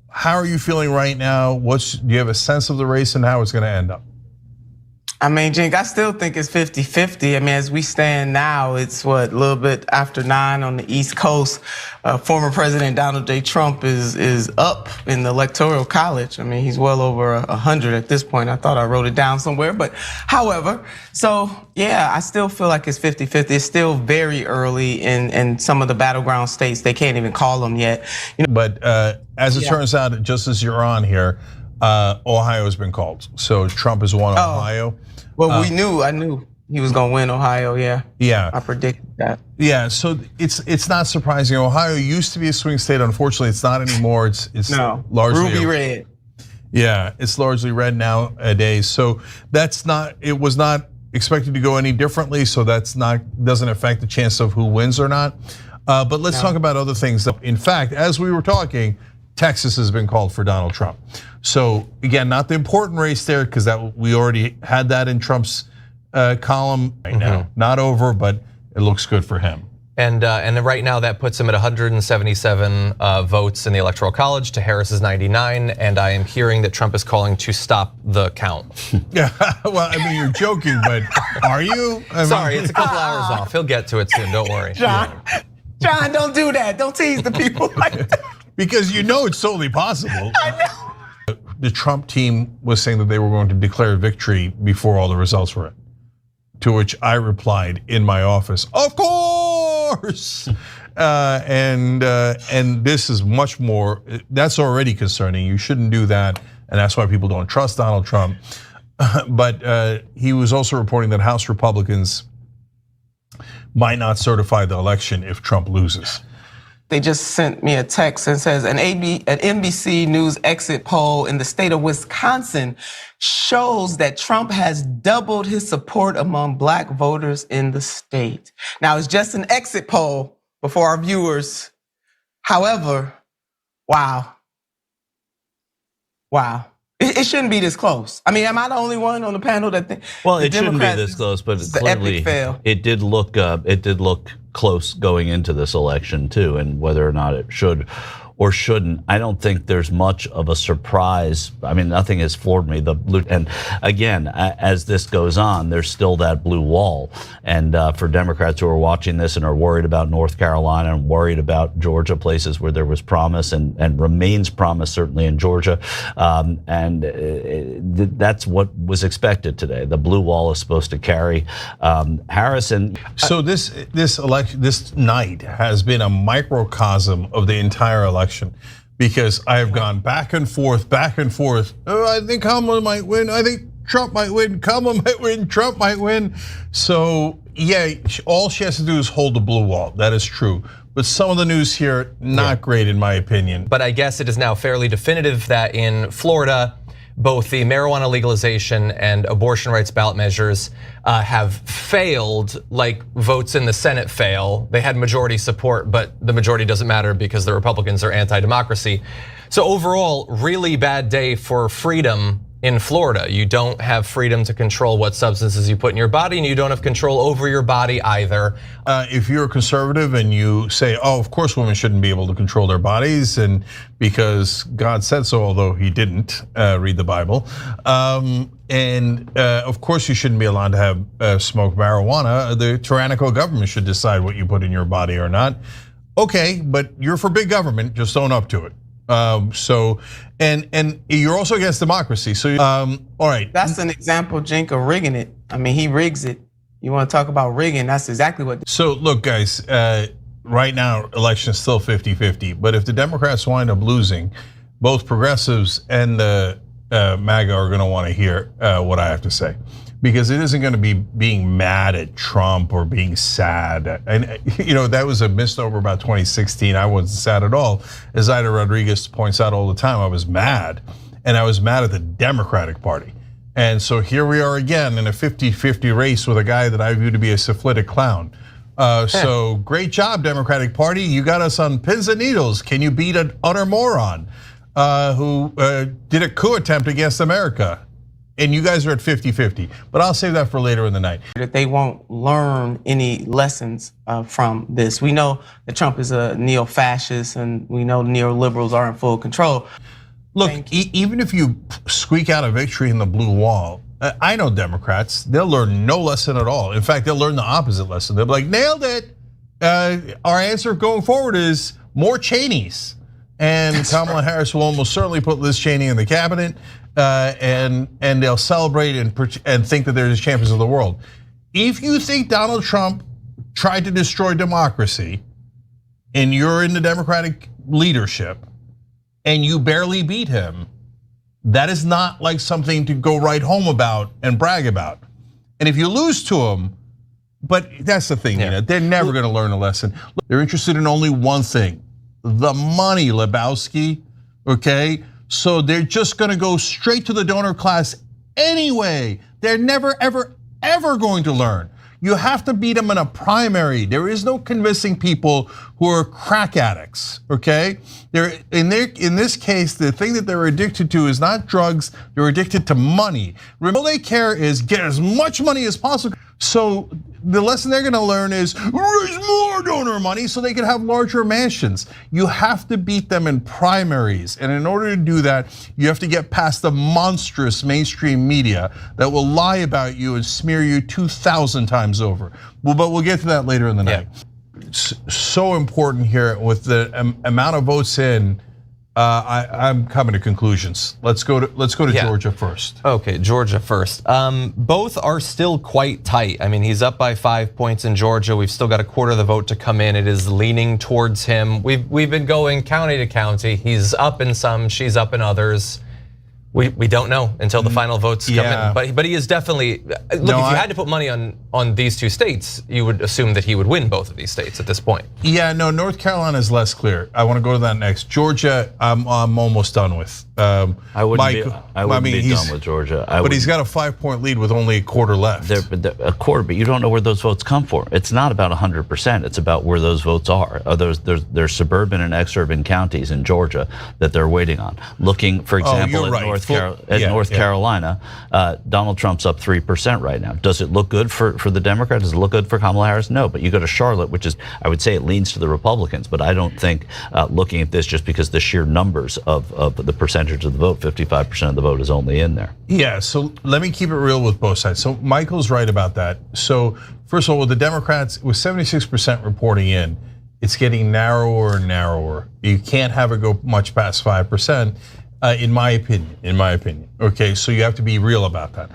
How are you feeling right now? Do you have a sense of the race and how it's going to end up? I mean, Cenk, I still think it's 50-50. I mean, as we stand now, it's a little bit after 9 on the East Coast. Former President Donald J. Trump is up in the Electoral College. I mean, he's well over 100 at this point. I thought I wrote it down somewhere, but however, so yeah, I still feel like it's 50-50. It's still very early in some of the battleground states. They can't even call them yet. But as it turns out, just as you're on here, Ohio has been called. So Trump has won Ohio. Well, I knew he was gonna win Ohio, Yeah. I predicted that. Yeah, so it's not surprising. Ohio used to be a swing state. Unfortunately, it's not anymore. It's largely ruby red. Yeah, it's largely red nowadays. So it was not expected to go any differently. So doesn't affect the chance of who wins or not. But let's talk about other things. In fact, as we were talking, Texas has been called for Donald Trump. So again, not the important race there because we already had that in Trump's column right now. Not over, but it looks good for him. And right now that puts him at 177 votes in the Electoral College to Harris's 99. And I am hearing that Trump is calling to stop the count. Yeah, well, I mean, you're joking, but are you? Sorry, it's a couple hours off. He'll get to it soon. Don't worry. John, don't do that. Don't tease the people like that. Because you know it's totally possible. I know. The Trump team was saying that they were going to declare victory before all the results were in. To which I replied in my office, of course. And this is much more, that's already concerning. You shouldn't do that. And that's why people don't trust Donald Trump. But he was also reporting that House Republicans might not certify the election if Trump loses. They just sent me a text and says an NBC News exit poll in the state of Wisconsin shows that Trump has doubled his support among Black voters in the state. Now it's just an exit poll before our viewers. However, wow. It shouldn't be this close. I mean, am I the only one on the panel that thinks? Well, it shouldn't be this close, but clearly it did look close going into this election too, and whether or not it should or shouldn't, I don't think there's much of a surprise. I mean, nothing has floored me. And again, as this goes on, there's still that blue wall. And for Democrats who are watching this and are worried about North Carolina and worried about Georgia, places where there was promise and remains promise, certainly in Georgia, that's what was expected today. The blue wall is supposed to carry Harris. And so this election, this night has been a microcosm of the entire election. Because I have gone back and forth. Oh, I think Kamala might win. I think Trump might win. Kamala might win. Trump might win. So yeah, all she has to do is hold the blue wall. That is true. But some of the news here, not great in my opinion. But I guess it is now fairly definitive that in Florida, both the marijuana legalization and abortion rights ballot measures have failed, like votes in the Senate fail. They had majority support, but the majority doesn't matter because the Republicans are anti-democracy. So overall, really bad day for freedom in Florida. You don't have freedom to control what substances you put in your body, and you don't have control over your body either. If you're a conservative and you say, oh, of course women shouldn't be able to control their bodies, and because God said so, although he didn't read the Bible, and of course you shouldn't be allowed to have smoke marijuana, the tyrannical government should decide what you put in your body or not. Okay, but you're for big government, just own up to it. And you're also against democracy. So, all right. That's an example, Cenk, of rigging it. I mean, he rigs it. You want to talk about rigging? That's exactly what. So look, guys. Right now, election is still 50-50. But if the Democrats wind up losing, both progressives and the MAGA are going to want to hear what I have to say. Because it isn't going to be being mad at Trump or being sad. And that was a misnomer about 2016. I wasn't sad at all. As Ida Rodriguez points out all the time, I was mad. And I was mad at the Democratic Party. And so here we are again in a 50-50 race with a guy that I view to be a syphilitic clown. So great job, Democratic Party. You got us on pins and needles. Can you beat an utter moron who did a coup attempt against America? And you guys are at 50-50, but I'll save that for later in the night. That they won't learn any lessons from this. We know that Trump is a neo-fascist, and we know neoliberals are in full control. Look, even if you squeak out a victory in the blue wall, I know Democrats, they'll learn no lesson at all. In fact, they'll learn the opposite lesson. They'll be like, nailed it. Our answer going forward is more Cheneys. And Kamala Harris will almost certainly put Liz Cheney in the cabinet. And they'll celebrate and think that they're the champions of the world. If you think Donald Trump tried to destroy democracy and you're in the Democratic leadership and you barely beat him, that is not like something to go right home about and brag about. And if you lose to him, but that's the thing, they're never gonna learn a lesson. They're interested in only one thing, the money, Lebowski, okay? So they're just gonna go straight to the donor class anyway. They're never, ever, ever going to learn. You have to beat them in a primary. There is no convincing people who are crack addicts, okay? In this case, the thing that they're addicted to is not drugs, they're addicted to money. All they care is get as much money as possible. So the lesson they're gonna learn is raise more donor money so they can have larger mansions. You have to beat them in primaries. And in order to do that, you have to get past the monstrous mainstream media that will lie about you and smear you 2,000 times over. But we'll get to that later in the night. It's so important here with the amount of votes in. I'm coming to conclusions. Let's go to Georgia first. Okay, Georgia first. Both are still quite tight. I mean, he's up by 5 points in Georgia. We've still got a quarter of the vote to come in. It is leaning towards him. We've been going county to county. He's up in some, she's up in others. We don't know until the final votes come in. But he is definitely, look, if you had to put money on these two states, you would assume that he would win both of these states at this point. Yeah, no, North Carolina is less clear. I want to go to that next. Georgia, I'm almost done with. I wouldn't be done with Georgia. But he's got a 5-point lead with only a quarter left. A quarter, but you don't know where those votes come from. It's not about 100%. It's about where those votes are. There's suburban and exurban counties in Georgia that they're waiting on. Looking, for example, at North Carolina, Donald Trump's up 3% right now. Does it look good for the Democrats? Does it look good for Kamala Harris? No, but you go to Charlotte, which is, I would say it leans to the Republicans, but I don't think looking at this just because the sheer numbers of the percentage of the vote, 55% of the vote is only in there. Yeah, so let me keep it real with both sides. So Michael's right about that. So first of all, with the Democrats, with 76% reporting in, it's getting narrower and narrower. You can't have it go much past 5%. In my opinion, okay, so you have to be real about that.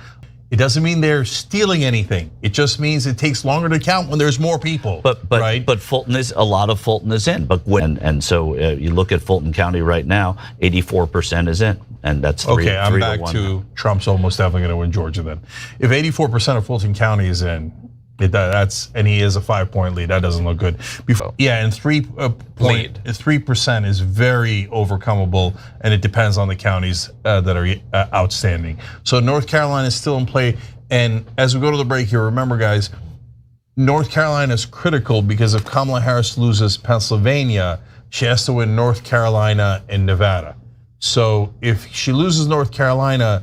It doesn't mean they're stealing anything. It just means it takes longer to count when there's more people. But Fulton is, a lot of Fulton is in. But and so you look at Fulton County right now, 84% is in, and that's okay. I'm back to Trump's almost definitely going to win Georgia then. If 84% of Fulton County is in, and he is a 5-point lead. That doesn't look good. And 3% is very overcomable, and it depends on the counties that are outstanding. So North Carolina is still in play, and as we go to the break here, remember, guys, North Carolina is critical because if Kamala Harris loses Pennsylvania, she has to win North Carolina and Nevada. So if she loses North Carolina,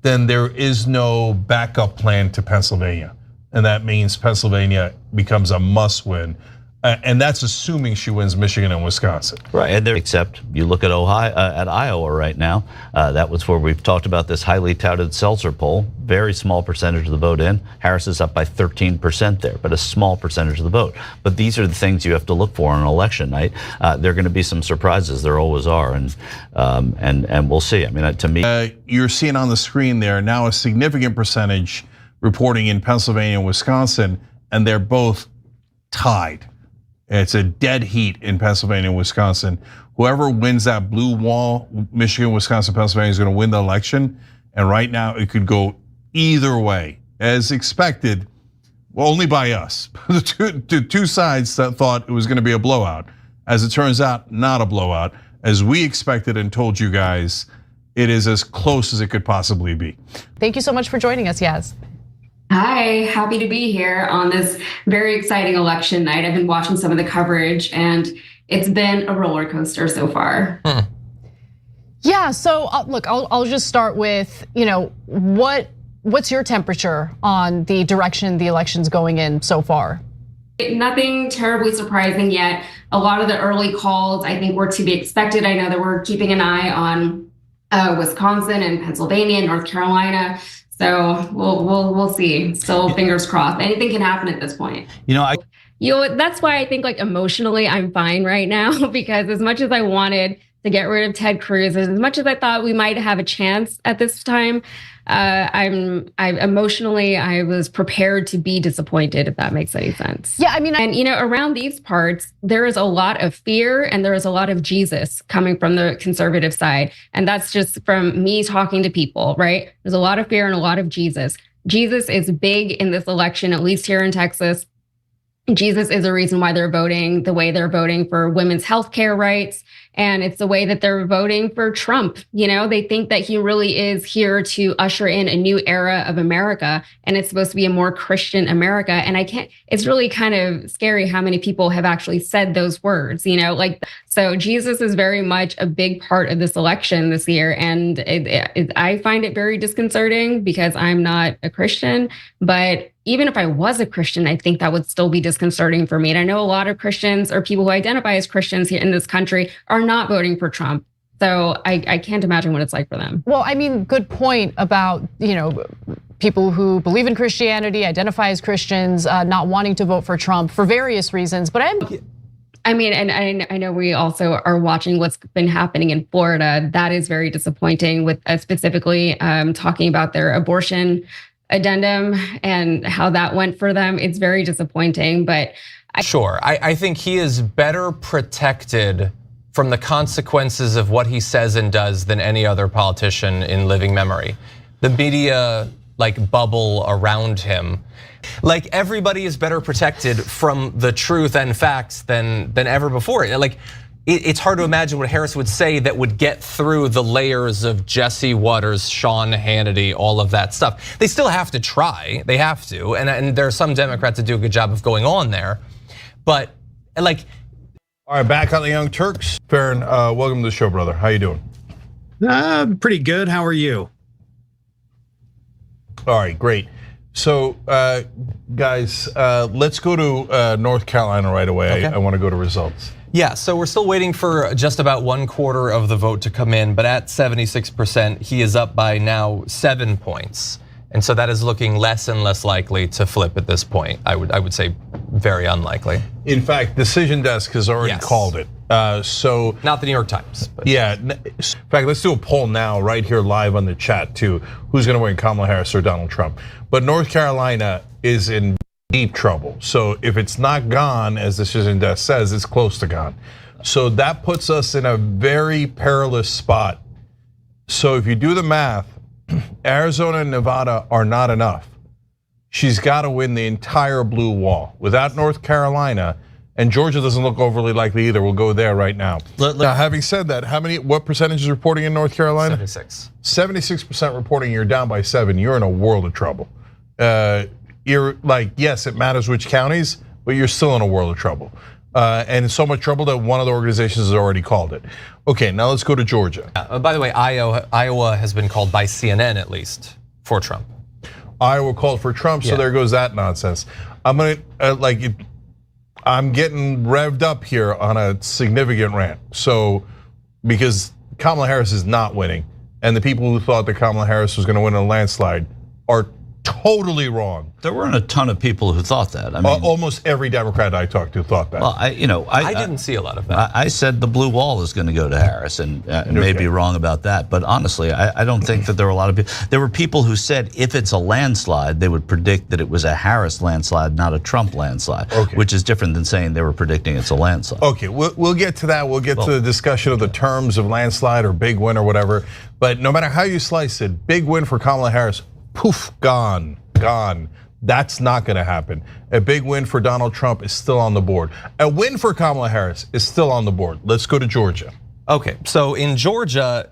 then there is no backup plan to Pennsylvania. And that means Pennsylvania becomes a must win. And that's assuming she wins Michigan and Wisconsin. Right, and except you look at Iowa right now. That was where we've talked about this highly touted Selzer poll. Very small percentage of the vote in. Harris is up by 13% there, but a small percentage of the vote. But these are the things you have to look for on election night. There are going to be some surprises. There always are, and we'll see. I mean, to me, you're seeing on the screen there now a significant percentage reporting in Pennsylvania and Wisconsin, and they're both tied. It's a dead heat in Pennsylvania and Wisconsin. Whoever wins that blue wall, Michigan, Wisconsin, Pennsylvania, is going to win the election. And right now, it could go either way, as expected. Well, only by us. The two sides that thought it was going to be a blowout. As it turns out, not a blowout. As we expected and told you guys, it is as close as it could possibly be. Thank you so much for joining us, Yas. Hi, happy to be here on this very exciting election night. I've been watching some of the coverage and it's been a roller coaster so far. Yeah, so look, I'll just start with, what's your temperature on the direction the election's going in so far? Nothing terribly surprising yet. A lot of the early calls I think were to be expected. I know that we're keeping an eye on Wisconsin and Pennsylvania and North Carolina. So we'll see. Still fingers crossed. Anything can happen at this point. That's why I think like emotionally I'm fine right now, because as much as I wanted to get rid of Ted Cruz, as much as I thought we might have a chance at this time, I emotionally was prepared to be disappointed, if that makes any sense. Yeah, I mean, and around these parts, there is a lot of fear and there is a lot of Jesus coming from the conservative side. And that's just from me talking to people, right? There's a lot of fear and a lot of Jesus. Jesus is big in this election, at least here in Texas. Jesus is the reason why they're voting the way they're voting for women's health care rights. And it's the way that they're voting for Trump. They think that he really is here to usher in a new era of America. And it's supposed to be a more Christian America. And it's really kind of scary how many people have actually said those words, so Jesus is very much a big part of this election this year. And I find it very disconcerting because I'm not a Christian, but even if I was a Christian, I think that would still be disconcerting for me. And I know a lot of Christians or people who identify as Christians here in this country are not voting for Trump. So I can't imagine what it's like for them. Well, I mean, good point about, people who believe in Christianity, identify as Christians, not wanting to vote for Trump for various reasons. But I mean, and I know we also are watching what's been happening in Florida. That is very disappointing with specifically talking about their abortion addendum and how that went for them. It's very disappointing, but Sure, I think he is better protected from the consequences of what he says and does than any other politician in living memory. The media bubble around him, everybody is better protected from the truth and facts than ever before. It's hard to imagine what Harris would say that would get through the layers of Jesse Waters, Sean Hannity, all of that stuff. They still have to try, they have to, and there are some Democrats that do a good job of going on there, but All right, back on the Young Turks. Farron, welcome to the show, brother. How you doing? Pretty good, how are you? All right, great. So, guys, let's go to North Carolina right away. Okay. I want to go to results. Yeah, so we're still waiting for just about 1/4 of the vote to come in, but at 76%, he is up by now 7 points. And so that is looking less and less likely to flip at this point. I would say very unlikely. In fact, Decision Desk has already called it. So not the New York Times. But. Yeah, in fact, let's do a poll now right here live on the chat too. Who's gonna win, Kamala Harris or Donald Trump? But North Carolina is in deep trouble. So if it's not gone, as Decision Desk says, it's close to gone. So that puts us in a very perilous spot. So if you do the math, Arizona and Nevada are not enough. She's got to win the entire blue wall. Without North Carolina, and Georgia doesn't look overly likely either. We'll go there right now. Now, having said that, what percentage is reporting in North Carolina? 76. 76% reporting. You're down by 7. You're in a world of trouble. You're yes, it matters which counties, but you're still in a world of trouble. and so much trouble that one of the organizations has already called it. Okay, now let's go to Georgia. By the way, Iowa has been called by CNN at least for Trump. Iowa called for Trump, so there goes that nonsense. I'm getting revved up here on a significant rant. So, because Kamala Harris is not winning, and the people who thought that Kamala Harris was going to win a landslide are totally wrong. There weren't a ton of people who thought that. I mean, almost every Democrat I talked to thought that. Well, I didn't see a lot of that. I said the blue wall is going to go to Harris, and may be wrong about that. But honestly, I don't think that there were a lot of people. There were people who said if it's a landslide, they would predict that it was a Harris landslide, not a Trump landslide, which is different than saying they were predicting it's a landslide. Okay, we'll get to that. We'll get to the discussion of the terms of landslide or big win or whatever. But no matter how you slice it, big win for Kamala Harris. Poof, gone. That's not going to happen. A big win for Donald Trump is still on the board. A win for Kamala Harris is still on the board. Let's go to Georgia. Okay, so in Georgia,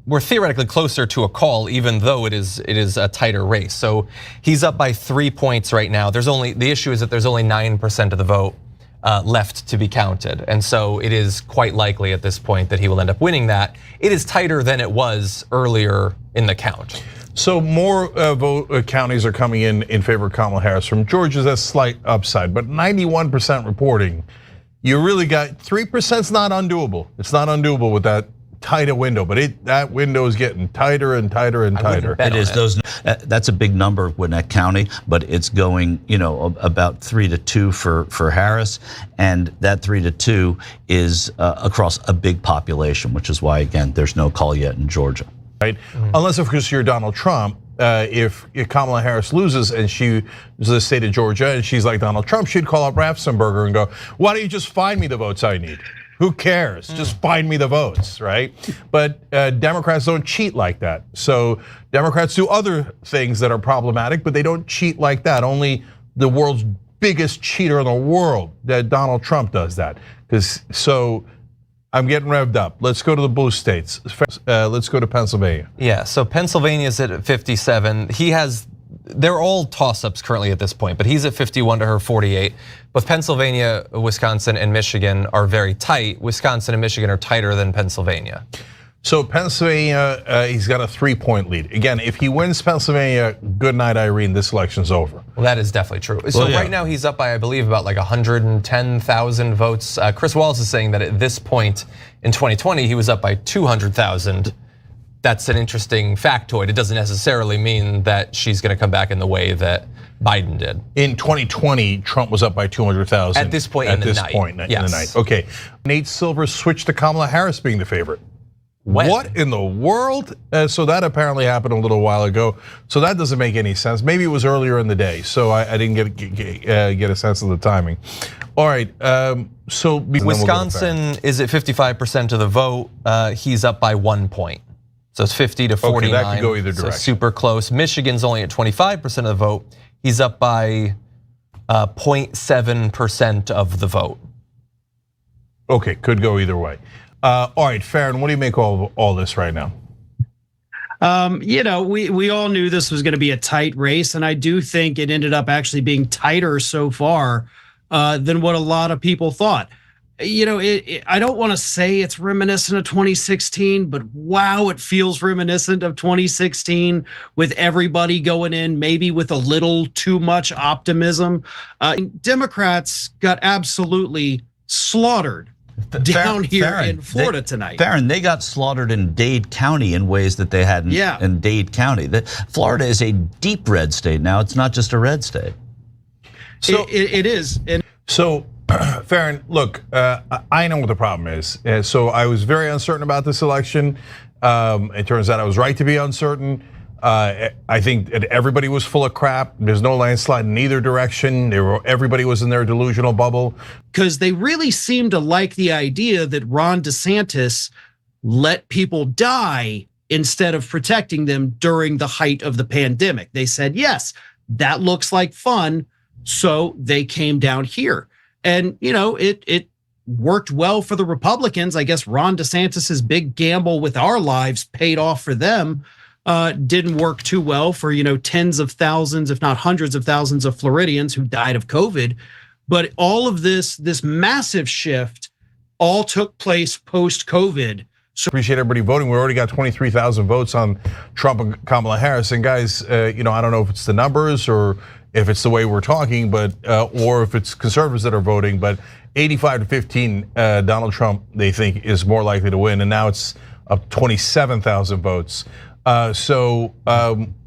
we're theoretically closer to a call, even though it is a tighter race. So he's up by 3 points right now. The issue is that there's only 9% of the vote left to be counted, and so it is quite likely at this point that he will end up winning that. It is tighter than it was earlier in the count. So more vote counties are coming in favor of Kamala Harris. From Georgia's a slight upside, but 91% reporting. You really got 3% is not undoable. It's not undoable with that tight a window, but that window is getting tighter and tighter and tighter. It is that's a big number, Gwinnett County, but it's going about 3-2 for Harris, and that 3-2 is across a big population, which is why again there's no call yet in Georgia. Right? Unless, of course, you're Donald Trump. If Kamala Harris loses and she is the state of Georgia and she's like Donald Trump, she'd call up Raffensperger and go, "Why don't you just find me the votes I need? Who cares? Just find me the votes," right? But Democrats don't cheat like that. So Democrats do other things that are problematic, but they don't cheat like that. Only the world's biggest cheater in the world, Donald Trump, does that. So I'm getting revved up. Let's go to the blue states. Let's go to Pennsylvania. Yeah, so Pennsylvania's at 57. They're all toss-ups currently at this point, but he's at 51 to her 48. Both Pennsylvania, Wisconsin, and Michigan are very tight. Wisconsin and Michigan are tighter than Pennsylvania. So Pennsylvania, he's got a 3-point lead. Again, if he wins Pennsylvania, good night, Irene, this election's over. Well, that is definitely true. So right now he's up by, I believe, about like 110,000 votes. Chris Wallace is saying that at this point in 2020, he was up by 200,000. That's an interesting factoid. It doesn't necessarily mean that she's gonna come back in the way that Biden did. In 2020, Trump was up by 200,000. At this point in the night. Okay, Nate Silver switched to Kamala Harris being the favorite. When? What in the world? So that apparently happened a little while ago. So that doesn't make any sense. Maybe it was earlier in the day. So I didn't get a sense of the timing. All right. So Wisconsin is at 55% of the vote. He's up by 1 point. So it's 50 to 49. Okay, that could go either direction. So super close. Michigan's only at 25% of the vote. He's up by 0.7% of the vote. Okay, could go either way. All right, Farron, what do you make of all this right now? We all knew this was going to be a tight race, and I do think it ended up actually being tighter so far than what a lot of people thought. I don't want to say it's reminiscent of 2016, but wow, it feels reminiscent of 2016 with everybody going in maybe with a little too much optimism. Democrats got absolutely slaughtered down here in Florida tonight. Farron, they got slaughtered in Dade County in ways that they hadn't in Dade County. Florida is a deep red state now. It's not just a red state. So it is. So, Farron, look, I know what the problem is. So I was very uncertain about this election. It turns out I was right to be uncertain. I think that everybody was full of crap. There's no landslide in either direction. Everybody was in their delusional bubble. Because they really seem to like the idea that Ron DeSantis let people die instead of protecting them during the height of the pandemic. They said, yes, that looks like fun. So they came down here. And it worked well for the Republicans. I guess Ron DeSantis's big gamble with our lives paid off for them. Didn't work too well for tens of thousands, if not hundreds of thousands of Floridians who died of COVID But all of this massive shift all took place post-COVID. So appreciate everybody voting. We already got 23,000 votes on Trump and Kamala Harris. And guys, I don't know if it's the numbers or if it's the way we're talking, but or if it's conservatives that are voting, but 85-15, Donald Trump, they think, is more likely to win. And now it's up 27,000 votes.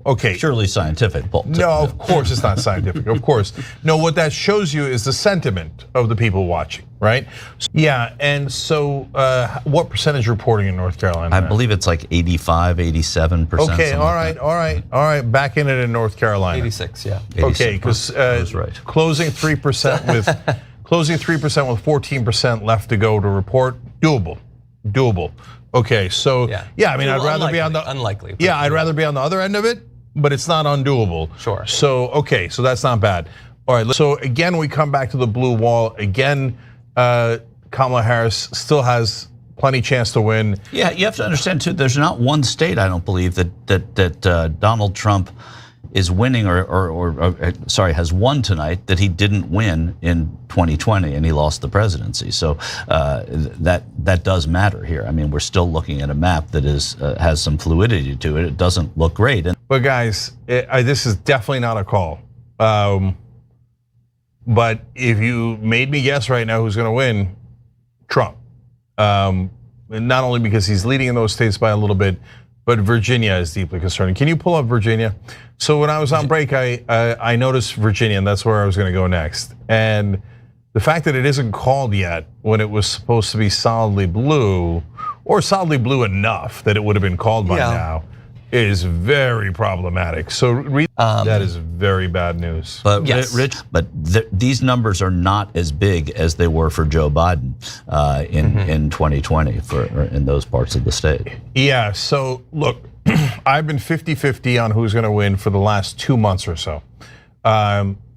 Okay. Surely scientific, Paul. No, of course it's not scientific, of course. No, what that shows you is the sentiment of the people watching, right? Yeah, and so what percentage reporting in North Carolina? I believe it's like 85, 87%. Okay, all right. Back in it in North Carolina. 86, yeah. 86. Okay, because right. closing 3% with 14% left to go to report, doable. Okay, so yeah, I mean, I'd rather be on the unlikely. Yeah, I'd rather be on the other end of it, but it's not undoable. Sure. So okay, so that's not bad. All right. So again, we come back to the blue wall again. Kamala Harris still has plenty chance to win. Yeah, you have to understand too. There's not one state, I don't believe, that Donald Trump is winning or has won tonight that he didn't win in 2020 and he lost the presidency. So that does matter here. I mean, we're still looking at a map that has some fluidity to it. It doesn't look great. But guys, this is definitely not a call. But if you made me guess right now who's going to win, Trump. Not only because he's leading in those states by a little bit, but Virginia is deeply concerning. Can you pull up Virginia? So when I was on break, I noticed Virginia, and that's where I was going to go next. And the fact that it isn't called yet when it was supposed to be solidly blue, or solidly blue enough that it would have been called by now, is very problematic. So that is very bad news. But Rich, these numbers are not as big as they were for Joe Biden in 2020 in those parts of the state. Yeah. So look, I've been 50-50 on who's going to win for the last 2 months or so,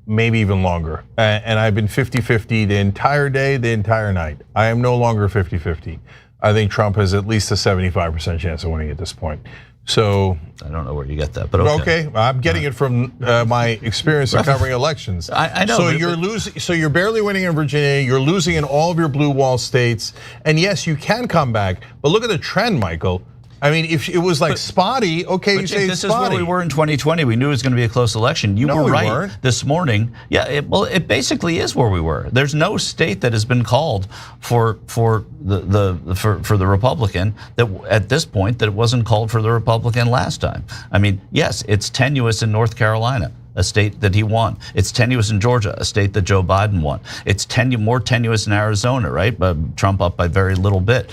maybe even longer. And I've been 50-50 the entire day, the entire night. I am no longer 50-50. I think Trump has at least a 75% chance of winning at this point. So I don't know where you get that, but okay. I'm getting it from my experience in covering elections. I know. So you're losing. So you're barely winning in Virginia. You're losing in all of your blue wall states. And yes, you can come back. But look at the trend, Michael. I mean, if it was like spotty, okay, you say this spotty. is where we were in 2020. We knew it was going to be a close election. You were right weren't. This morning. Yeah, it basically is where we were. There's no state that has been called for the Republican that at this point that it wasn't called for the Republican last time. I mean, yes, it's tenuous in North Carolina, a state that he won. It's tenuous in Georgia, a state that Joe Biden won. It's more tenuous in Arizona, right? But Trump up by very little bit.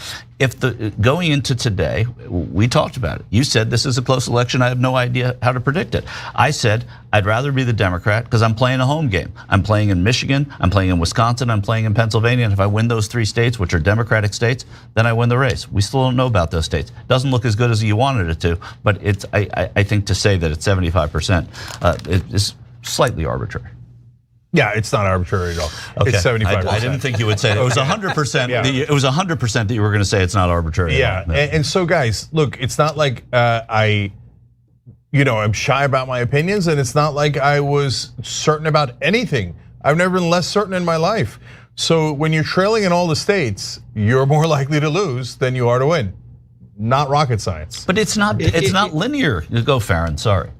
Going into today, we talked about it. You said this is a close election. I have no idea how to predict it. I said I'd rather be the Democrat because I'm playing a home game. I'm playing in Michigan, I'm playing in Wisconsin, I'm playing in Pennsylvania. And if I win those 3 states, which are Democratic states, then I win the race. We still don't know about those states. Doesn't look as good as you wanted it to, but I think to say that it's 75% is slightly arbitrary. Yeah, it's not arbitrary at all. Okay. It's 75%. I didn't think you would say that. It was 100%. Yeah. It was 100% that you were going to say it's not arbitrary. Yeah, and so guys, look, it's not like I'm shy about my opinions, and it's not like I was certain about anything. I've never been less certain in my life. So when you're trailing in all the states, you're more likely to lose than you are to win. Not rocket science. But it's not linear. Go, Farron. Sorry.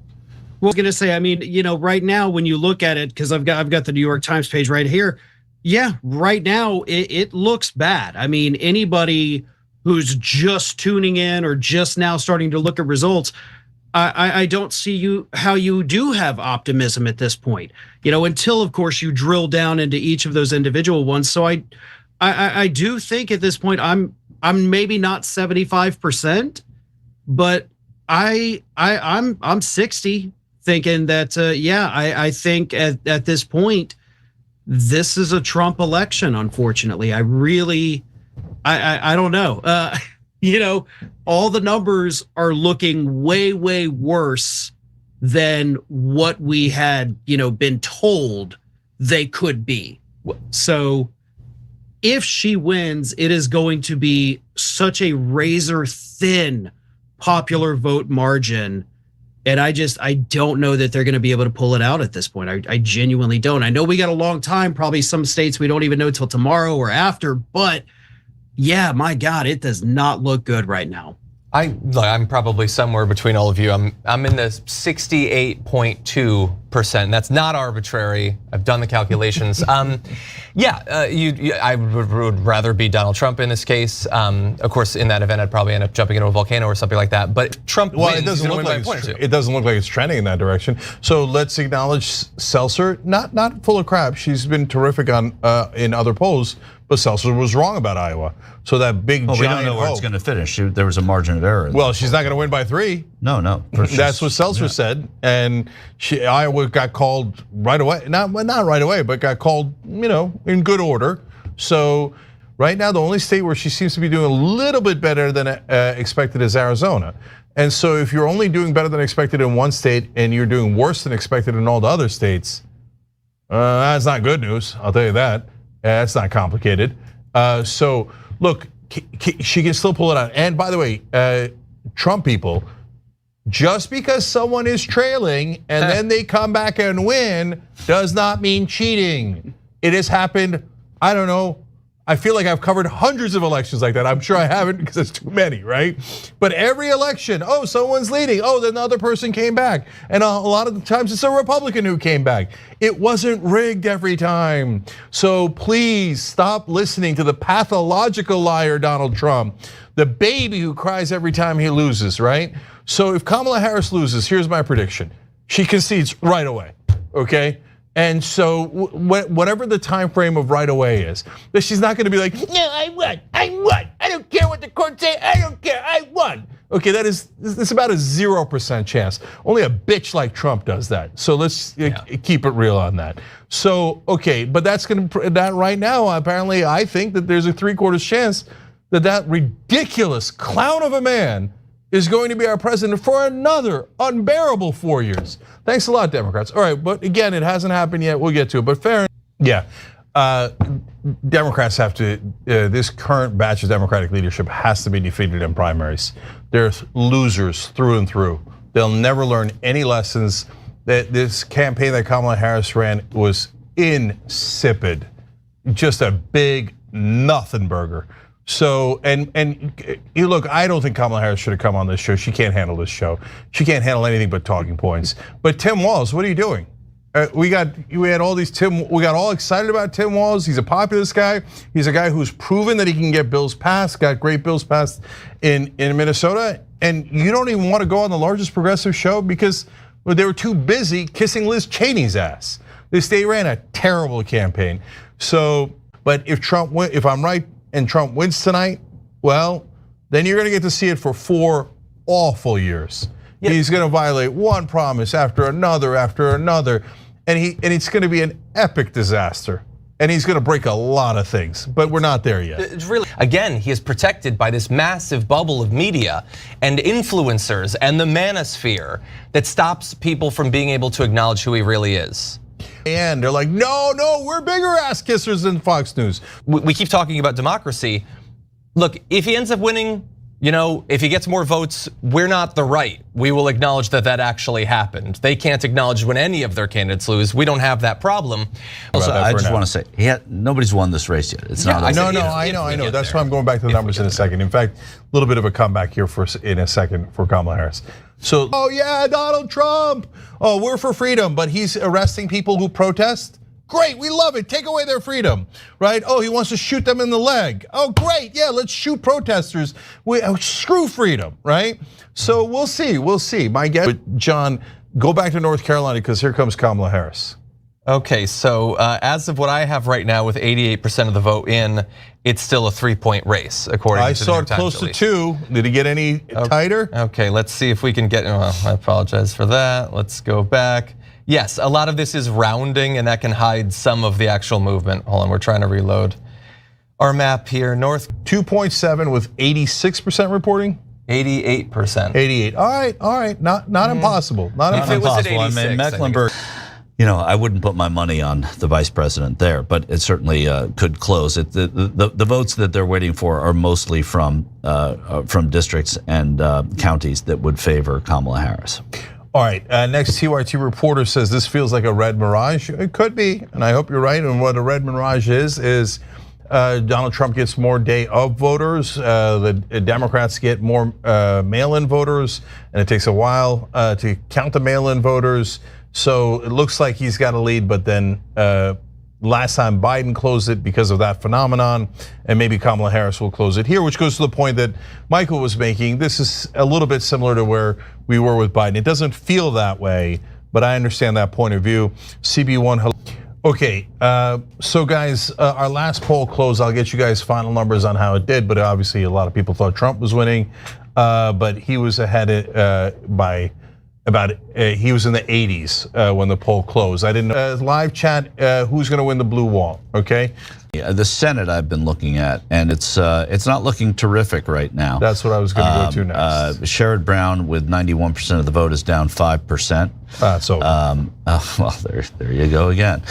Well, I was going to say, I mean, right now when you look at it, because I've got the New York Times page right here. Yeah, right now it looks bad. I mean, anybody who's just tuning in or just now starting to look at results, I don't see how you do have optimism at this point. Until of course you drill down into each of those individual ones. So I do think at this point I'm maybe not 75%, but I'm 60. Thinking that, I think at this point, this is a Trump election, unfortunately. I don't know. All the numbers are looking way, way worse than what we had, been told they could be. So if she wins, it is going to be such a razor thin popular vote margin. And I don't know that they're going to be able to pull it out at this point. I genuinely don't. I know we got a long time, probably some states we don't even know till tomorrow or after, but yeah, my God, it does not look good right now. I'm probably somewhere between all of you. I'm in the 68.2%. That's not arbitrary. I've done the calculations. I would rather be Donald Trump in this case. Of course, in that event, I'd probably end up jumping into a volcano or something like that. But Trump wins, it doesn't look like it doesn't look like it's trending in that direction. So let's acknowledge Selzer, not full of crap. She's been terrific on in other polls. But Selzer was wrong about Iowa. So that big giant we don't know where it's going to finish. There was a margin of error. Well, she's not going to win by 3. No. That's what Selzer said, and Iowa got called right away. Not right away, but got called, in good order. So right now, the only state where she seems to be doing a little bit better than expected is Arizona. And so if you're only doing better than expected in one state and you're doing worse than expected in all the other states, that's not good news. I'll tell you that. That's not complicated. So look, she can still pull it out. And by the way, Trump people, just because someone is trailing and then they come back and win does not mean cheating. It has happened, I don't know, I feel like I've covered hundreds of elections like that. I'm sure I haven't because it's too many, right? But every election, someone's leading. Then the other person came back. And a lot of the times it's a Republican who came back. It wasn't rigged every time. So please stop listening to the pathological liar, Donald Trump, the baby who cries every time he loses, right? So if Kamala Harris loses, here's my prediction. She concedes right away, okay? And so whatever the time frame of right away is, that she's not going to be like, no, I won. I don't care what the court say. I don't care. I won. Okay, it's about a 0% chance. Only a bitch like Trump does that. So let's keep it real on that. So okay, but that right now apparently I think that there's a 3/4 chance that ridiculous clown of a man is going to be our president for another unbearable 4 years. Thanks a lot, Democrats. All right, but again, it hasn't happened yet. We'll get to it, but fair. Yeah, Democrats have to, this current batch of Democratic leadership has to be defeated in primaries. They're losers through and through. They'll never learn any lessons. That this campaign that Kamala Harris ran was insipid. Just a big nothing burger. So, and you look, I don't think Kamala Harris should have come on this show. She can't handle this show. She can't handle anything but talking points. But Tim Walz, what are you doing? We got all excited about Tim Walz. He's a populist guy. He's a guy who's proven that he can get bills passed, got great bills passed in Minnesota. And you don't even want to go on the largest progressive show because they were too busy kissing Liz Cheney's ass. They ran a terrible campaign. So, but if I'm right, and Trump wins tonight, well, then you're gonna get to see it for 4 awful years. Yeah. He's gonna violate one promise after another, and it's gonna be an epic disaster. And he's gonna break a lot of things, but we're not there yet. It's really, again, he is protected by this massive bubble of media and influencers and the manosphere that stops people from being able to acknowledge who he really is. And they're like, no, we're bigger ass kissers than Fox News. We keep talking about democracy. Look, if he ends up winning, if he gets more votes, we're not the right. We will acknowledge that actually happened. They can't acknowledge when any of their candidates lose. We don't have that problem. Also, I just want to say, nobody's won this race yet. It's not. I know. That's why I'm going back to the numbers in a second. In fact, a little bit of a comeback here in a second for Kamala Harris. So, Donald Trump. We're for freedom, but he's arresting people who protest. Great, we love it. Take away their freedom, right? He wants to shoot them in the leg. Great, yeah, let's shoot protesters. Screw freedom, right? So we'll see. My guess, John, go back to North Carolina because here comes Kamala Harris. Okay, so as of what I have right now, with 88% of the vote in, it's still a 3-point race, according to the New York Times. I saw it close to 2. Did it get any tighter? Okay, let's see if we can get. I apologize for that. Let's go back. Yes, a lot of this is rounding, and that can hide some of the actual movement. Hold on, we're trying to reload our map here. North 2.7 with 86% reporting. 88%. 88. All right. Not impossible. Not if it was at 86, I mean, Mecklenburg. I wouldn't put my money on the vice president there, but it certainly could close. The votes that they're waiting for are mostly from districts and counties that would favor Kamala Harris. All right, next TYT reporter says this feels like a red mirage. It could be, and I hope you're right. And what a red mirage is Donald Trump gets more day of voters. The Democrats get more mail-in voters, and it takes a while to count the mail-in voters. So it looks like he's got a lead, but then last time Biden closed it because of that phenomenon, and maybe Kamala Harris will close it here, which goes to the point that Michael was making. This is a little bit similar to where we were with Biden. It doesn't feel that way, but I understand that point of view. CB1, okay, so guys, our last poll closed. I'll get you guys final numbers on how it did, but obviously a lot of people thought Trump was winning, but he was ahead by he was in the 80s when the poll closed. I didn't know. Live chat, who's going to win the blue wall? Okay. Yeah, the Senate I've been looking at, and it's not looking terrific right now. That's what I was going to go to next. Sherrod Brown with 91% of the vote is down 5%. So well, there you go again.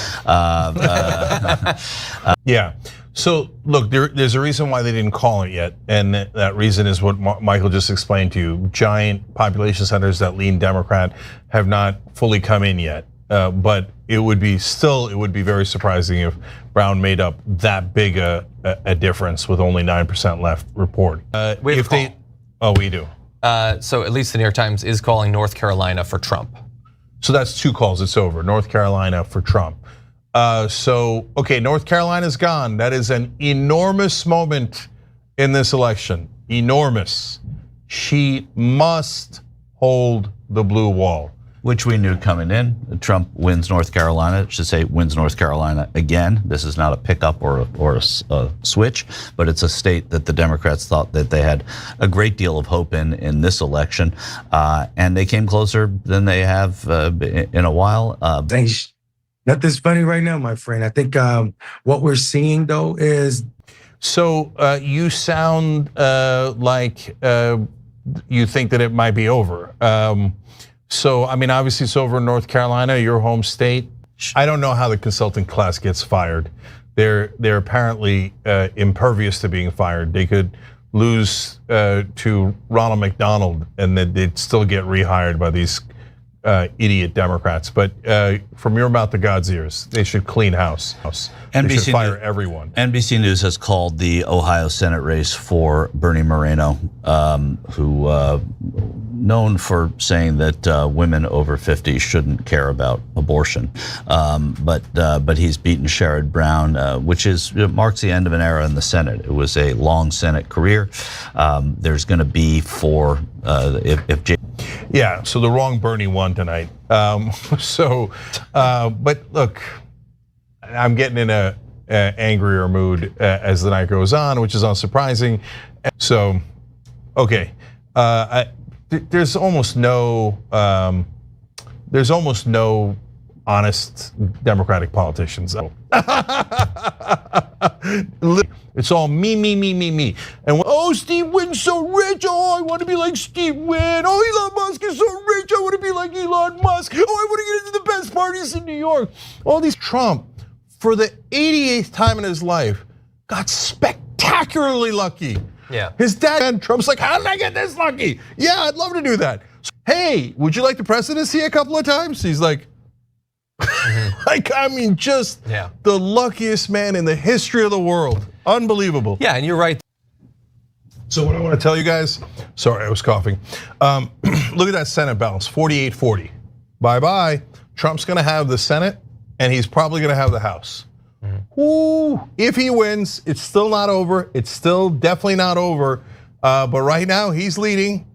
Yeah. So look, there's a reason why they didn't call it yet, and that reason is what Michael just explained to you. Giant population centers that lean Democrat have not fully come in yet, but it would be very surprising if Brown made up that big a difference with only 9% left. Report. We do. So at least the New York Times is calling North Carolina for Trump. So that's 2 calls. It's over. North Carolina for Trump. So, okay, North Carolina's gone. That is an enormous moment in this election. Enormous. She must hold the blue wall. Which we knew coming in. Trump wins North Carolina, should say wins North Carolina again. This is not a pickup or a switch, but it's a state that the Democrats thought that they had a great deal of hope in this election. And they came closer than they have in a while. Nothing's funny right now, my friend. I think what we're seeing though is. So you sound like you think that it might be over. So, I mean, obviously it's over in North Carolina, your home state. I don't know how the consulting class gets fired. They're apparently impervious to being fired. They could lose to Ronald McDonald and then they'd still get rehired by these idiot Democrats. But from your mouth to God's ears, they should clean house. They should fire everyone. NBC News has called the Ohio Senate race for Bernie Moreno, who known for saying that women over 50 shouldn't care about abortion, but he's beaten Sherrod Brown, which marks the end of an era in the Senate. It was a long Senate career. There's going to be yeah, so the wrong Bernie won tonight. But look, I'm getting in a angrier mood as the night goes on, which is unsurprising. So, okay, there's almost no honest Democratic politicians. It's all me. And oh, Steve Wynn's so rich. Oh, I want to be like Steve Wynn. Oh, Elon Musk is so rich. I want to be like Elon Musk. Oh, I want to get into the best parties in New York. All these Trump, for the 88th time in his life, got spectacularly lucky. Yeah. His dad, Trump's like, how did I get this lucky? Yeah, I'd love to do that. So, hey, would you like the presidency a couple of times? He's like, like, I mean, just the luckiest man in the history of the world. Unbelievable. Yeah, and you're right. So what I want to tell you guys, sorry, I was coughing. Look at that Senate balance, 48-40. Bye-bye. Trump's gonna have the Senate and he's probably gonna have the House. Ooh, if he wins, it's still not over. It's still definitely not over. But right now he's leading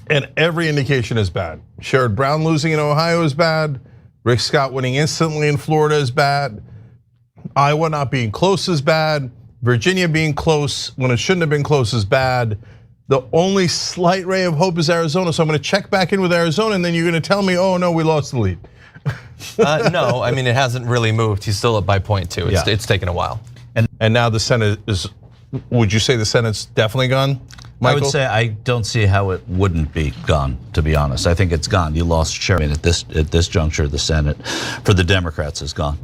and every indication is bad. Sherrod Brown losing in Ohio is bad. Rick Scott winning instantly in Florida is bad. Iowa not being close is bad. Virginia being close when it shouldn't have been close is bad. The only slight ray of hope is Arizona. So I'm going to check back in with Arizona and then you're going to tell me, oh no, we lost the lead. No, I mean, it hasn't really moved. He's still up by 0.2. It's taken a while. And now the Senate is, would you say the Senate's definitely gone? Michael? I would say I don't see how it wouldn't be gone, to be honest. I think it's gone. You lost Sherrod at this juncture. The Senate for the Democrats is gone.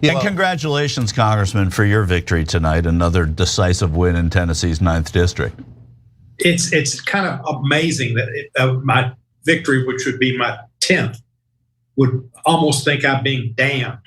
Yeah, and congratulations, Congressman, for your victory tonight. Another decisive win in Tennessee's 9th district. It's kind of amazing that victory, which would be my 10th, would almost think I'm being damned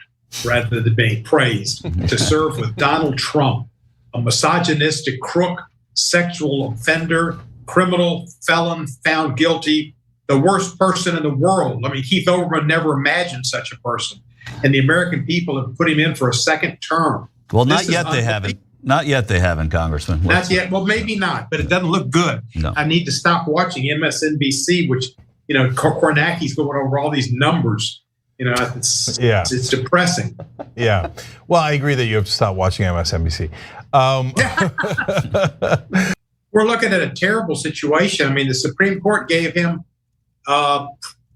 rather than being praised to serve with Donald Trump, a misogynistic crook, sexual offender, criminal, felon, found guilty, the worst person in the world. I mean, Keith Olbermann never imagined such a person. And the American people have put him in for a second term. Well, not yet they haven't. Not yet they haven't, Congressman. Not yet. Well, maybe not, but it doesn't look good. No. I need to stop watching MSNBC, which, you know, Kornacki's going over all these numbers. You know, it's depressing. Yeah. Well, I agree that you have to stop watching MSNBC. We're looking at a terrible situation. I mean, the Supreme Court gave him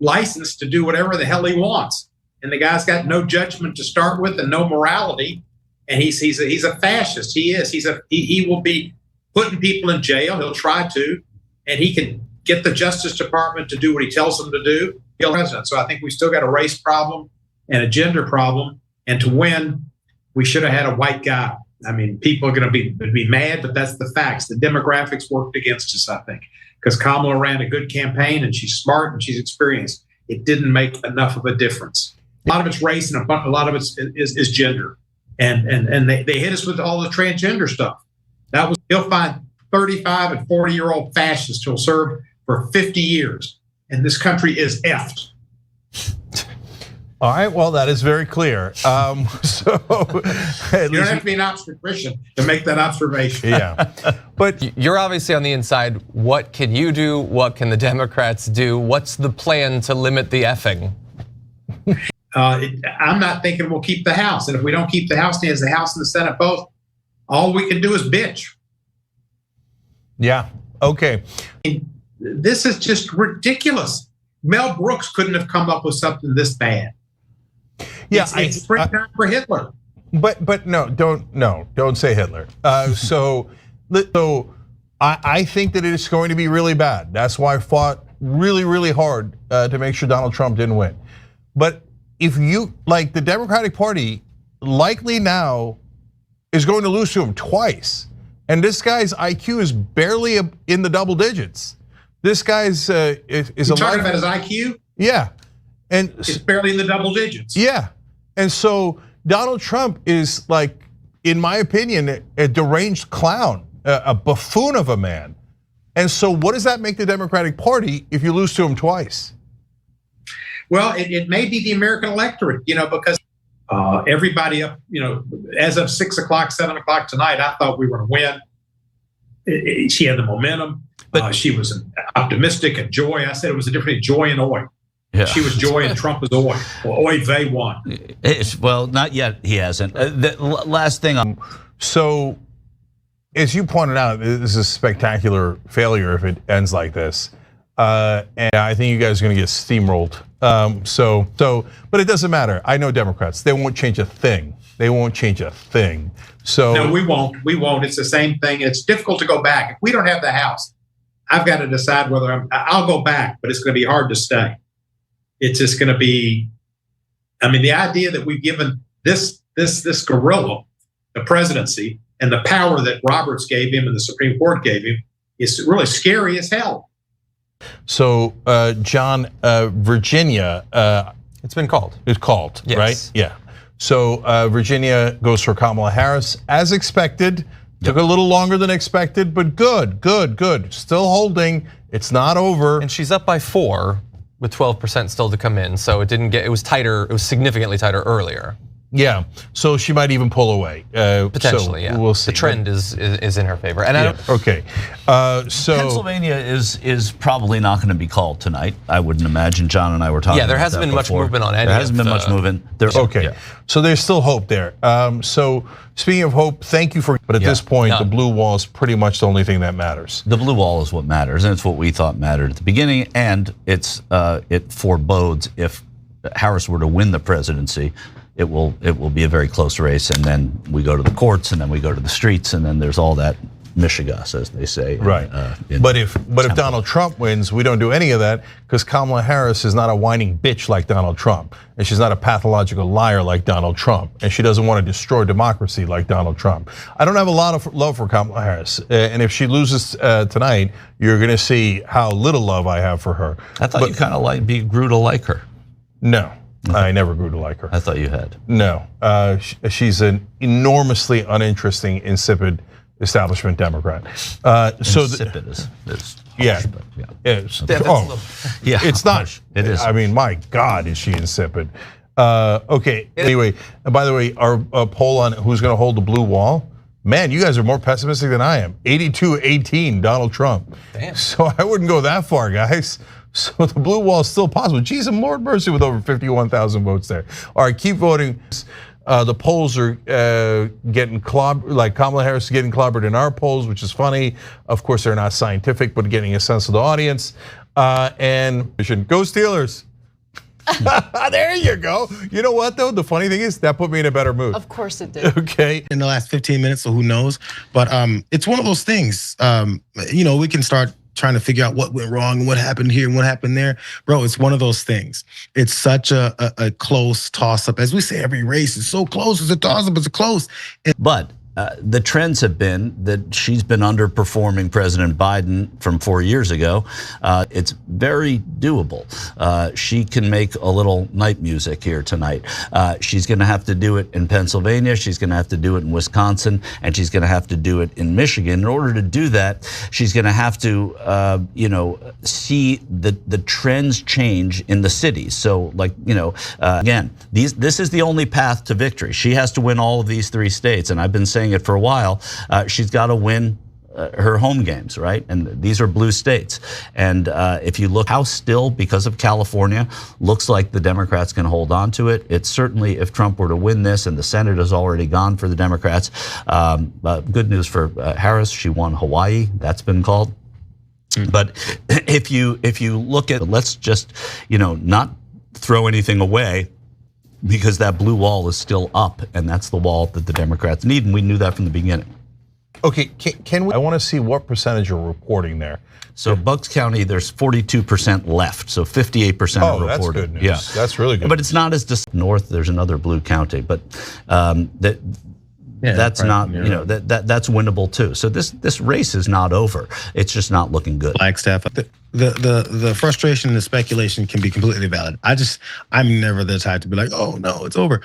license to do whatever the hell he wants. And the guy's got no judgment to start with and no morality. And he's a fascist. He is. He will be putting people in jail. He'll try to, and he can get the Justice Department to do what he tells them to do. He'll president. So I think we still got a race problem and a gender problem. And to win, we should have had a white guy. I mean, people are going to be mad, but that's the facts. The demographics worked against us, I think, because Kamala ran a good campaign and she's smart and she's experienced. It didn't make enough of a difference. A lot of it's race and a lot of it is gender. And they hit us with all the transgender stuff. He'll find 35 and 40-year-old fascists who'll serve for 50 years. And this country is effed. All right, well, that is very clear. You don't have to be an obstetrician to make that observation. Yeah, but you're obviously on the inside. What can you do? What can the Democrats do? What's the plan to limit the effing? I'm not thinking we'll keep the House. And if we don't keep the House, as the House and the Senate both, all we can do is bitch. Yeah, okay. This is just ridiculous. Mel Brooks couldn't have come up with something this bad. Yeah, it's springtime for Hitler. But no, don't say Hitler. So I think that it is going to be really bad. That's why I fought really, really hard to make sure Donald Trump didn't win. But if you, like, the Democratic Party likely now is going to lose to him twice. And this guy's IQ is barely in the double digits. This guy's is You're talking about his IQ? Yeah. And it's barely in the double digits. Yeah. And so Donald Trump is, like, in my opinion, a deranged clown, a buffoon of a man. And so what does that make the Democratic Party if you lose to him twice? Well, it may be the American electorate, because everybody up, as of 6 o'clock, 7 o'clock tonight, I thought we were going to win. She had the momentum. But she was optimistic and joy. I said it was a difference between joy and oi. Yeah. She was joy and Trump was oi. Well, oi vey won. Well, not yet. He hasn't. The last thing. So, as you pointed out, this is a spectacular failure if it ends like this. And I think you guys are going to get steamrolled. But it doesn't matter. I know Democrats. They won't change a thing. They won't change a thing. So no, we won't. We won't. It's the same thing. It's difficult to go back. If we don't have the House, I've got to decide whether I'll go back, but it's going to be hard to stay. It's just going to be. I mean, the idea that we've given this gorilla the presidency and the power that Roberts gave him and the Supreme Court gave him is really scary as hell. So, John, Virginia, it's been called. It's called, yes. Right? Yeah. So Virginia goes for Kamala Harris, as expected. Took a little longer than expected, but good. Still holding. It's not over. And she's up by 4 with 12% still to come in. So it was tighter. It was significantly tighter earlier. Yeah, so she might even pull away. Potentially, so yeah. We'll see. The trend is in her favor. And okay. So Pennsylvania is probably not going to be called tonight. I wouldn't imagine. John and I were talking. Yeah, there hasn't been much movement on any. There hasn't been much movement. Okay, so there's still hope there. So speaking of hope, thank you for. But at this point, the blue wall is pretty much the only thing that matters. The blue wall is what matters, and it's what we thought mattered at the beginning. And it forebodes if Harris were to win the presidency. It will be a very close race, and then we go to the courts, and then we go to the streets, and then there's all that mishigas, as they say. Right. But if Donald Trump wins, we don't do any of that because Kamala Harris is not a whining bitch like Donald Trump, and she's not a pathological liar like Donald Trump, and she doesn't want to destroy democracy like Donald Trump. I don't have a lot of love for Kamala Harris, and if she loses tonight, you're going to see how little love I have for her. I thought you kind of grew to like her. No. I never grew to like her. I thought you had. No, she's an enormously uninteresting, insipid establishment Democrat. Insipid is yeah, harsh, but yeah. It's not. Harsh. It is. I mean, my God, is she insipid? Okay. Anyway, and by the way, our poll on who's going to hold the blue wall. Man, you guys are more pessimistic than I am. 82-18, Donald Trump. Damn. So I wouldn't go that far, guys. So the blue wall is still possible. Geez, and Lord mercy with over 51,000 votes there. All right, keep voting. The polls are getting clobbered, like Kamala Harris is getting clobbered in our polls, which is funny. Of course, they're not scientific, but getting a sense of the audience. And go Steelers. There you go. You know what though? The funny thing is that put me in a better mood. Of course it did. Okay. In the last 15 minutes, so who knows? But it's one of those things. We can start trying to figure out what went wrong and what happened here and what happened there. Bro, it's one of those things. It's such a close toss-up. As we say, every race is so close. It's a toss-up, it's close. But the trends have been that she's been underperforming President Biden from 4 years ago. It's very doable. She can make a little night music here tonight. She's going to have to do it in Pennsylvania. She's going to have to do it in Wisconsin, and she's going to have to do it in Michigan. In order to do that, she's going to have to, see the trends change in the cities. So, again, this is the only path to victory. She has to win all of these 3 states, and I've been saying it for a while. She's got to win her home games, right? And these are blue states. And if you look, House still, because of California, looks like the Democrats can hold on to it. It's certainly, if Trump were to win this, and the Senate has already gone for the Democrats, good news for Harris. She won Hawaii. That's been called. But if you look at, let's just not throw anything away, because that blue wall is still up, and that's the wall that the Democrats need, and we knew that from the beginning. Okay, can we? I want to see what percentage you're reporting there. So Bucks County, there's 42% left, so 58% are reported. That's good news. Yeah, that's really good. But it's not as just north. There's another blue county, but that's not, that's winnable too. So this race is not over. It's just not looking good. Flagstaff. The frustration and the speculation can be completely valid. I'm never the type to be like, oh no, it's over.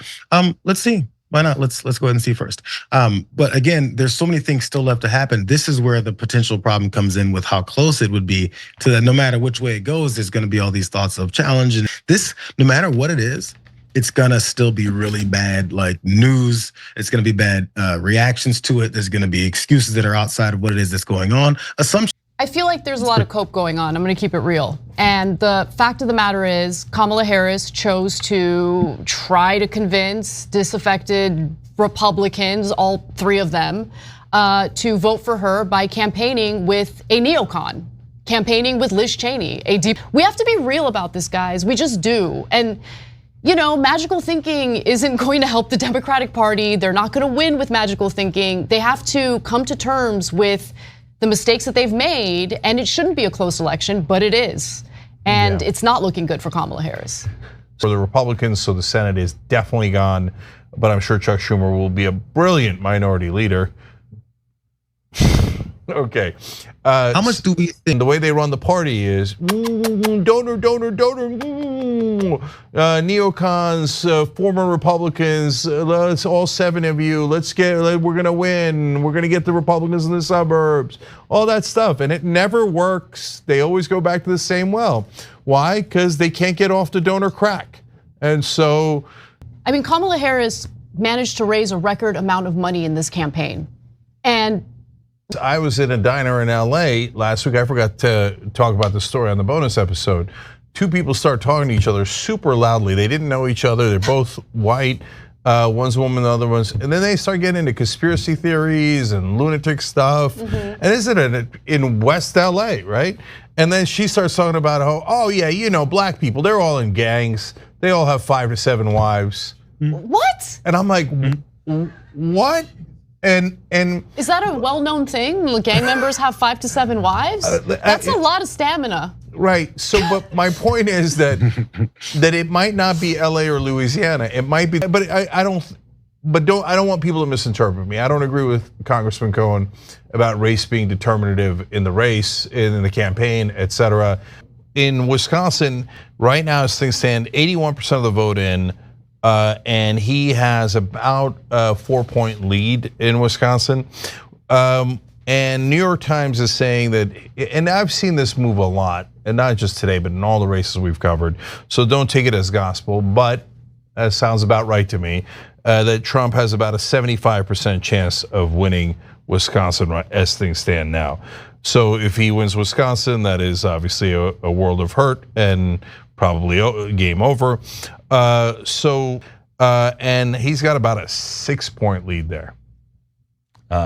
Let's see. Why not? Let's go ahead and see first. But again, there's so many things still left to happen. This is where the potential problem comes in with how close it would be to that. No matter which way it goes, there's going to be all these thoughts of challenge, and this, no matter what it is, it's gonna still be really bad, like news. It's gonna be bad reactions to it. There's gonna be excuses that are outside of what it is that's going on. Assumptions. I feel like there's a lot of cope going on. I'm gonna keep it real. And the fact of the matter is, Kamala Harris chose to try to convince disaffected Republicans, all 3 of them, to vote for her by campaigning with a neocon, campaigning with Liz Cheney. We have to be real about this, guys. We just do. And magical thinking isn't going to help the Democratic Party. They're not going to win with magical thinking. They have to come to terms with the mistakes that they've made, and it shouldn't be a close election, but it is. And it's not looking good for Kamala Harris. For the Republicans, so the Senate is definitely gone, but I'm sure Chuck Schumer will be a brilliant minority leader. Okay. How much do we think? The way they run the party is donor, neocons, former Republicans. Let's all 7 of you. We're gonna win. We're gonna get the Republicans in the suburbs. All that stuff, and it never works. They always go back to the same well. Why? Because they can't get off the donor crack, and so. I mean, Kamala Harris managed to raise a record amount of money in this campaign, and. I was in a diner in LA last week. I forgot to talk about the story on the bonus episode. 2 people start talking to each other super loudly. They didn't know each other. They're both white. One's a woman, the other one's, and then they start getting into conspiracy theories and lunatic stuff. And this is in West LA, right? And then she starts talking about how, black people, they're all in gangs. They all have 5 to 7 wives. What? And I'm like, what? And is that a well-known thing? Gang members have 5 to 7 wives. That's a lot of stamina. Right. So, but my point is that it might not be LA or Louisiana. It might be, but I don't want people to misinterpret me. I don't agree with Congressman Cohen about race being determinative in the race, in the campaign, et cetera. In Wisconsin, right now as things stand, 81% of the vote in, and he has about a 4-point lead in Wisconsin. And New York Times is saying that, and I've seen this move a lot, and not just today, but in all the races we've covered. So don't take it as gospel, but that sounds about right to me. That Trump has about a 75% chance of winning Wisconsin as things stand now. So if he wins Wisconsin, that is obviously a world of hurt and probably game over. And he's got about a 6-point lead there.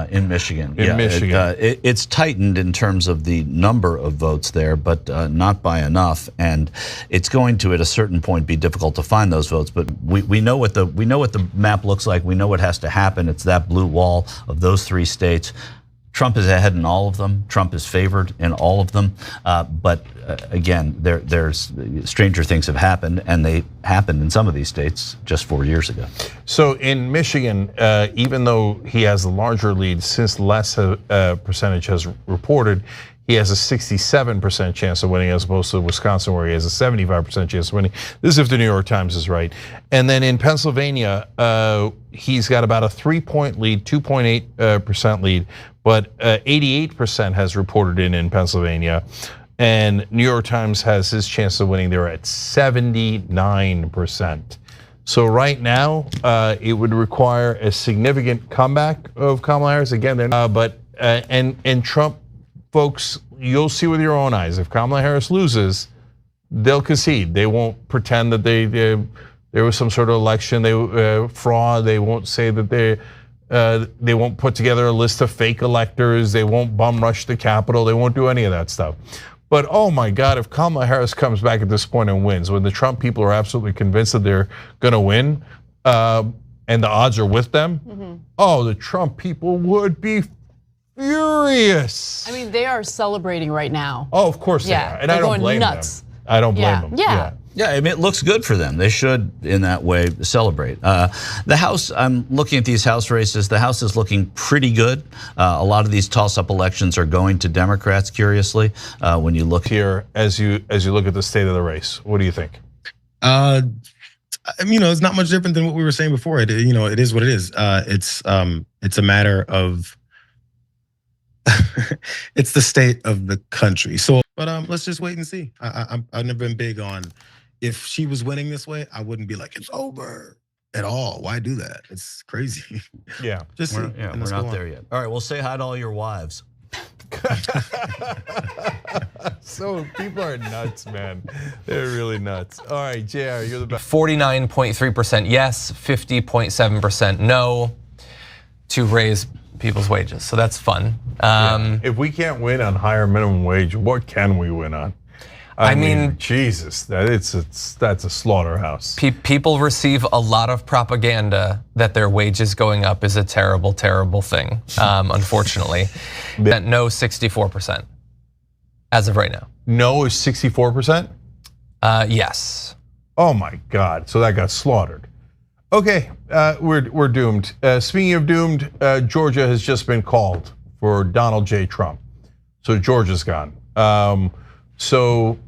In Michigan. In Michigan. It's tightened in terms of the number of votes there, but not by enough. And it's going to, at a certain point, be difficult to find those votes. But we know what the map looks like. We know what has to happen. It's that blue wall of those 3 states. Trump is ahead in all of them. Trump is favored in all of them. But again, there's stranger things have happened, and they happened in some of these states just 4 years ago. So in Michigan, even though he has a larger lead, since less percentage has reported, he has a 67% chance of winning as opposed to Wisconsin where he has a 75% chance of winning. This is if the New York Times is right. And then in Pennsylvania, he's got about a 3-point lead, 2.8% lead, but 88% has reported in Pennsylvania. And New York Times has his chance of winning there at 79%. So right now, it would require a significant comeback of Kamala Harris. Again, and Trump, folks, you'll see with your own eyes. If Kamala Harris loses, they'll concede. They won't pretend that there was some sort of election fraud. They won't say that they won't put together a list of fake electors. They won't bum rush the Capitol. They won't do any of that stuff. But oh my God, if Kamala Harris comes back at this point and wins, when the Trump people are absolutely convinced that they're going to win, and the odds are with them, the Trump people would be furious. I mean, they are celebrating right now. Oh, of course they are, and I don't blame them. I don't blame them. Yeah, I mean, it looks good for them. They should, in that way, celebrate. The House, I'm looking at these House races. The House is looking pretty good. A lot of these toss-up elections are going to Democrats, curiously, when you look here. As you look at the state of the race, what do you think? It's not much different than what we were saying before. It is what it is. It's a matter of it's the state of the country. So, but let's just wait and see. I've never been big on, if she was winning this way, I wouldn't be like, it's over at all. Why do that? It's crazy. Yeah. We're not there yet. All right, well, say hi to all your wives. So people are nuts, man. They're really nuts. All right, JR, you're the best. 49.3% yes, 50.7% no to raise people's wages. So that's fun. If we can't win on higher minimum wage, what can we win on? I mean, Jesus, that's a slaughterhouse. People receive a lot of propaganda that their wages going up is a terrible, terrible thing. Unfortunately, that no 64% as of right now. No is 64%? Yes. Oh my God! So that got slaughtered. Okay, we're doomed. Speaking of doomed, Georgia has just been called for Donald J. Trump. So Georgia's gone. So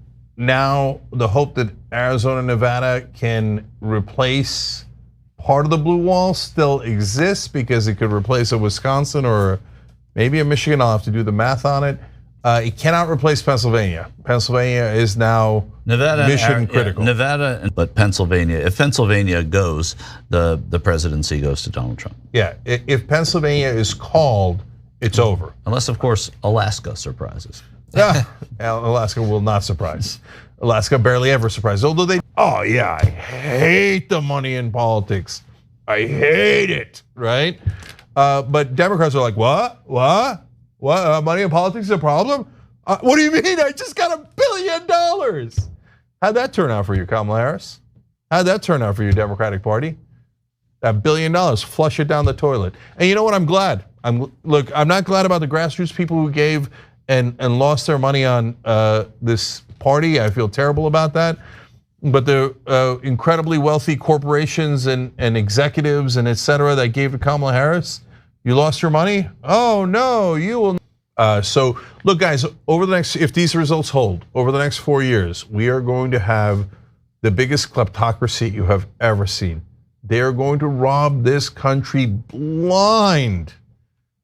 now the hope that Arizona and Nevada can replace part of the blue wall still exists because it could replace a Wisconsin or maybe a Michigan. I'll have to do the math on it. It cannot replace Pennsylvania. Pennsylvania is now mission critical. Nevada, but Pennsylvania. If Pennsylvania goes, the presidency goes to Donald Trump. Yeah, if Pennsylvania is called, it's over. Unless, of course, Alaska surprises. Alaska will not surprise. Alaska barely ever surprises. Although I hate the money in politics. I hate it, right? But Democrats are like, what? Money in politics is a problem? What do you mean? I just got $1 billion. How'd that turn out for you, Kamala Harris? How'd that turn out for your Democratic Party? That $1 billion, flush it down the toilet. And you know what? I'm glad. I'm not glad about the grassroots people who gave and lost their money on this party. I feel terrible about that. But the incredibly wealthy corporations and executives and et cetera that gave to Kamala Harris, you lost your money? Oh no, you will. So look, guys, over the next, if these results hold, over the next 4 years, we are going to have the biggest kleptocracy you have ever seen. They are going to rob this country blind.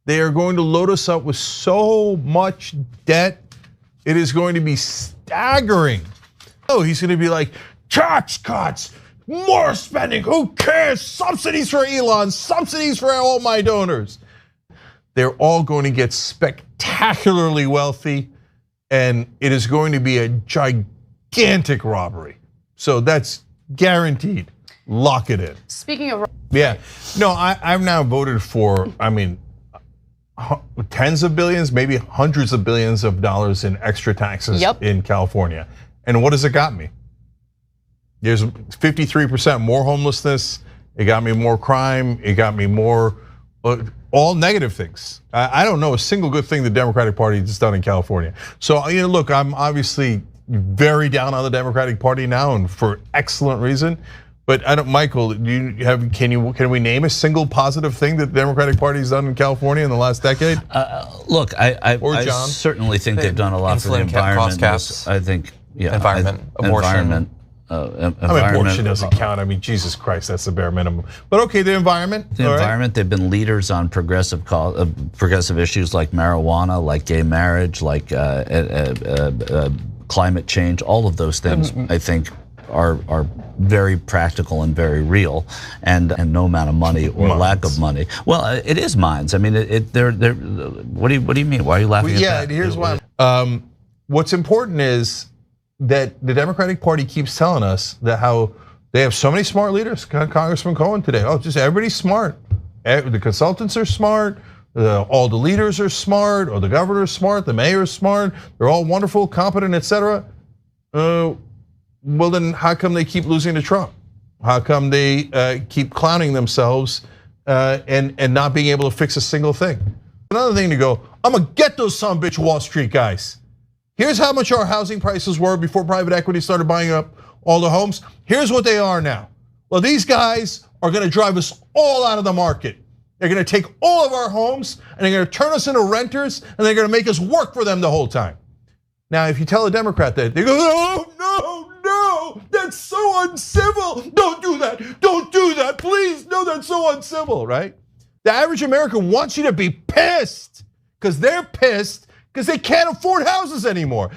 They are going to load us up with so much debt. It is going to be staggering. Oh, he's going to be like, tax cuts, more spending, who cares? Subsidies for Elon, subsidies for all my donors. They're all going to get spectacularly wealthy, and it is going to be a gigantic robbery. So that's guaranteed. Lock it in. Speaking of, yeah, no, I've now voted for, I mean, tens of billions, maybe hundreds of billions of dollars in extra taxes in California. And what has it got me? There's 53% more homelessness. It got me more crime. It got me more, all negative things. I don't know a single good thing the Democratic Party has done in California. So, you know, look, I'm obviously very down on the Democratic Party now, and for excellent reason. But I don't, Michael, can we name a single positive thing that the Democratic Party has done in California in the last decade? Look, I certainly think they've done a lot for the environment. I think, yeah, environment, abortion. Abortion doesn't count. I mean, Jesus Christ, that's the bare minimum. But okay, the environment. The environment. They've been leaders on progressive issues like marijuana, like gay marriage, like climate change. All of those things, I think, are very practical and very real, and no amount of money or lack of money. Well, it is mines. I mean, they're. What do you mean? Why are you laughing at that? Yeah, here's why. What's important is that the Democratic Party keeps telling us that how they have so many smart leaders. Congressman Cohen today. Oh, just everybody's smart. The consultants are smart. All the leaders are smart. Or the governor's smart. The mayor's smart. They're all wonderful, competent, etc. Well, then how come they keep losing to Trump? How come they keep clowning themselves and not being able to fix a single thing? Another thing to go, I'm gonna get those son of a bitch Wall Street guys. Here's how much our housing prices were before private equity started buying up all the homes. Here's what they are now. Well, these guys are gonna drive us all out of the market. They're gonna take all of our homes and they're gonna turn us into renters and they're gonna make us work for them the whole time. Now, if you tell a Democrat that, they go, oh, no, that's so uncivil. Don't do that, please. No, that's so uncivil, right? The average American wants you to be pissed because they're pissed because they can't afford houses anymore.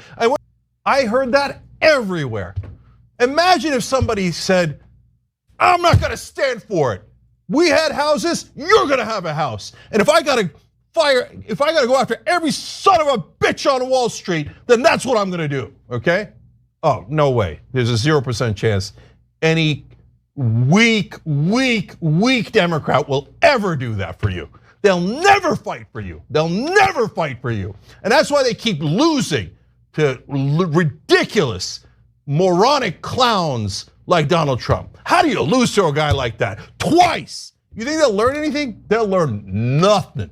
I heard that everywhere. Imagine if somebody said, I'm not gonna stand for it. We had houses, you're gonna have a house. And if I gotta go after every son of a bitch on Wall Street, then that's what I'm gonna do, okay? Oh, no way. There's a 0% chance any weak Democrat will ever do that for you. They'll never fight for you. And that's why they keep losing to ridiculous, moronic clowns like Donald Trump. How do you lose to a guy like that? Twice. You think they'll learn anything? They'll learn nothing.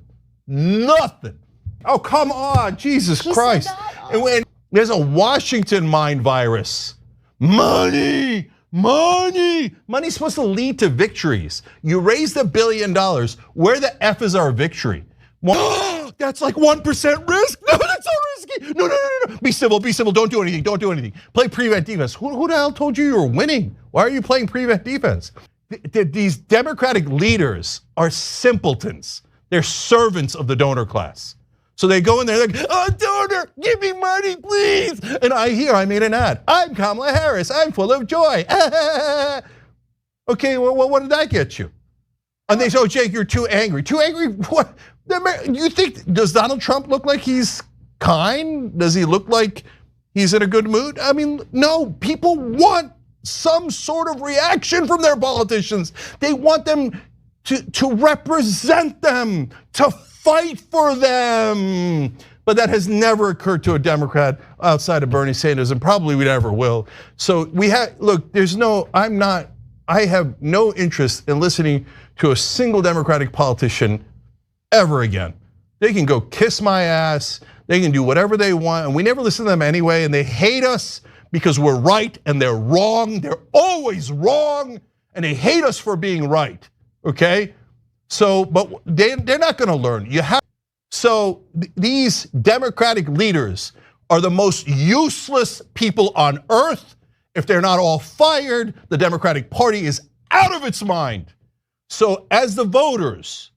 Oh, come on, Jesus Christ. And when there's a Washington mind virus, money's supposed to lead to victories. You raised $1 billion, where the F is our victory? That's like 1% risk? No, that's so risky. No. Be civil, don't do anything. Play prevent defense. Who the hell told you were winning? Why are you playing prevent defense? These Democratic leaders are simpletons. They're servants of the donor class. So they go in there, they're like, oh, donor, give me money, please. And I made an ad. I'm Kamala Harris, I'm full of joy. Okay, well, what did that get you? And they say, oh, Jake, you're too angry. Too angry? What? You think, does Donald Trump look like he's kind? Does he look like he's in a good mood? I mean, no, people want some sort of reaction from their politicians. They want them to represent them, to fight for them. But that has never occurred to a Democrat outside of Bernie Sanders, and probably we never will. So look, I'm not I have no interest in listening to a single Democratic politician ever again. They can go kiss my ass, they can do whatever they want, and we never listen to them anyway, and they hate us because we're right and they're wrong. They're always wrong, and they hate us for being right, okay? So, but they're not gonna learn. So these Democratic leaders are the most useless people on earth. If they're not all fired, the Democratic Party is out of its mind. So as the voters,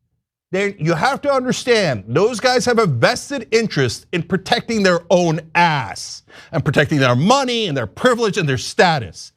you have to understand, those guys have a vested interest in protecting their own ass and protecting their money and their privilege and their status.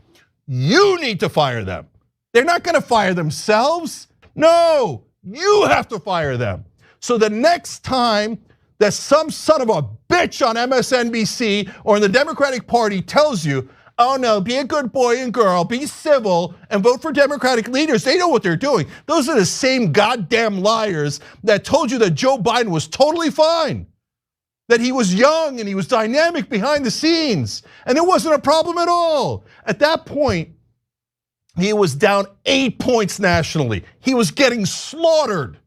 You need to fire them. They're not gonna fire themselves. No, you have to fire them. So the next time that some son of a bitch on MSNBC or in the Democratic Party tells you, oh no, be a good boy and girl, be civil, and vote for Democratic leaders, they know what they're doing. Those are the same goddamn liars that told you that Joe Biden was totally fine, that he was young and he was dynamic behind the scenes, and it wasn't a problem at all. At that point, he was down 8 points nationally. He was getting slaughtered.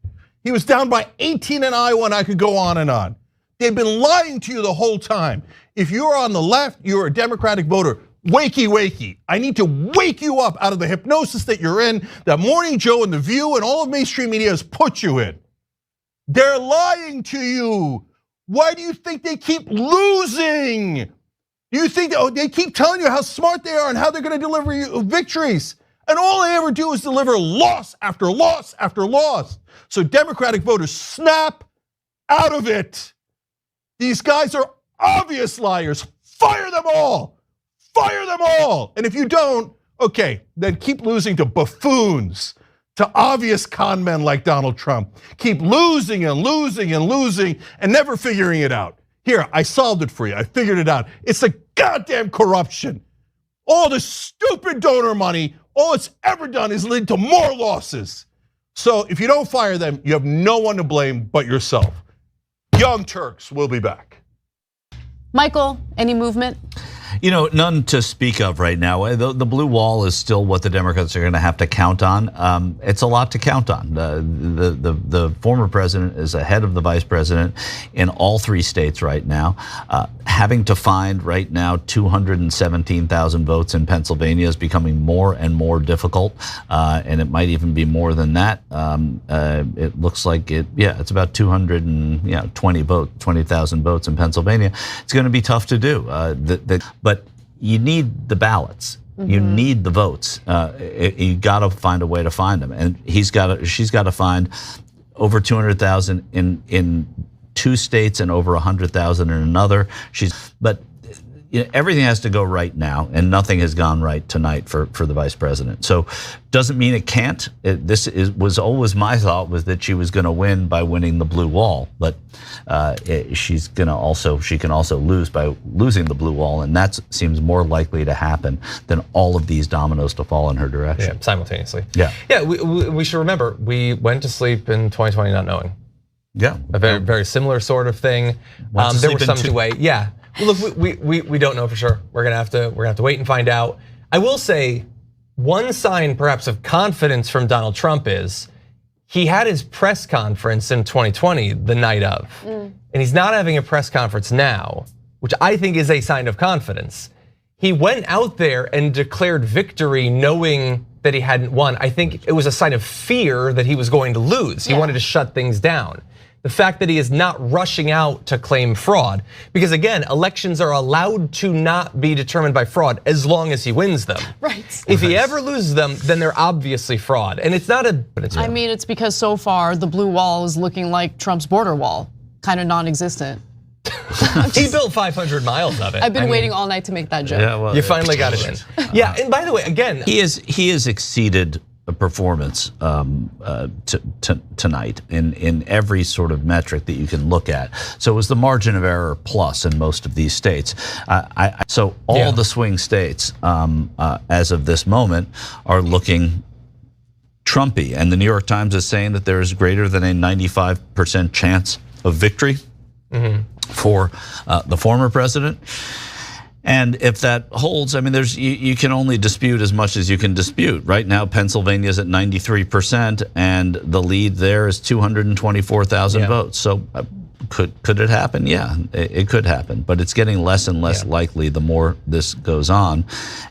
He was down by 18 in Iowa, and I could go on and on. They've been lying to you the whole time. If you're on the left, you're a Democratic voter. Wakey, wakey. I need to wake you up out of the hypnosis that you're in, that Morning Joe and The View and all of mainstream media has put you in. They're lying to you. Why do you think they keep losing? Do you think they keep telling you how smart they are and how they're gonna deliver you victories? And all they ever do is deliver loss after loss after loss. So Democratic voters, snap out of it. These guys are obvious liars. Fire them all. Fire them all. And if you don't, okay, then keep losing to buffoons, to obvious con men like Donald Trump. Keep losing and losing and losing and never figuring it out. Here, I solved it for you. I figured it out. It's a goddamn corruption. All the stupid donor money, all it's ever done is lead to more losses. So if you don't fire them, you have no one to blame but yourself. Young Turks will be back. Michael, any movement? You know, none to speak of right now. The blue wall is still what the Democrats are going to have to count on. It's a lot to count on. The former president is ahead of the vice president in all 3 states right now. Having to find right now 217,000 votes in Pennsylvania is becoming more and more difficult, and it might even be more than that. It looks like it's about 220,000 votes in Pennsylvania. It's going to be tough to do. But you need the ballots. You need the votes. You got to find a way to find them, and she's got to find over 200,000 in 2 states and over 100,000 in another. But everything has to go right now, and nothing has gone right tonight for the vice president. So doesn't mean it can't. Was always my thought was that she was going to win by winning the blue wall, but she can also lose by losing the blue wall, and that seems more likely to happen than all of these dominoes to fall in her direction. Yeah, simultaneously. Yeah. We should remember we went to sleep in 2020 not knowing. Yeah. A very very similar sort of thing. There was some way. Yeah. Well, look, we don't know for sure. We're gonna have to wait and find out. I will say, one sign perhaps of confidence from Donald Trump is he had his press conference in 2020 the night of, and he's not having a press conference now, which I think is a sign of confidence. He went out there and declared victory knowing that he hadn't won. I think it was a sign of fear that he was going to lose. He wanted to shut things down. The fact that he is not rushing out to claim fraud, because again, elections are allowed to not be determined by fraud as long as he wins them. Right. If he ever loses them, then they're obviously fraud. And it's not I mean, it's because so far the blue wall is looking like Trump's border wall, kind of non-existent. He built 500 miles of it. I've been waiting all night to make that joke. Yeah, well, you finally got it in. Yeah, and by the way, again, he has exceeded a performance tonight in every sort of metric that you can look at. So it was the margin of error plus in most of these states. So all the swing states, as of this moment, are looking Trumpy, and the New York Times is saying that there is greater than a 95% chance of victory for the former president. And if that holds, I mean, you can only dispute as much as you can dispute. Right now, Pennsylvania is at 93%, and the lead there is 224,000 votes. So could it happen? Yeah, it could happen, but it's getting less and less likely the more this goes on.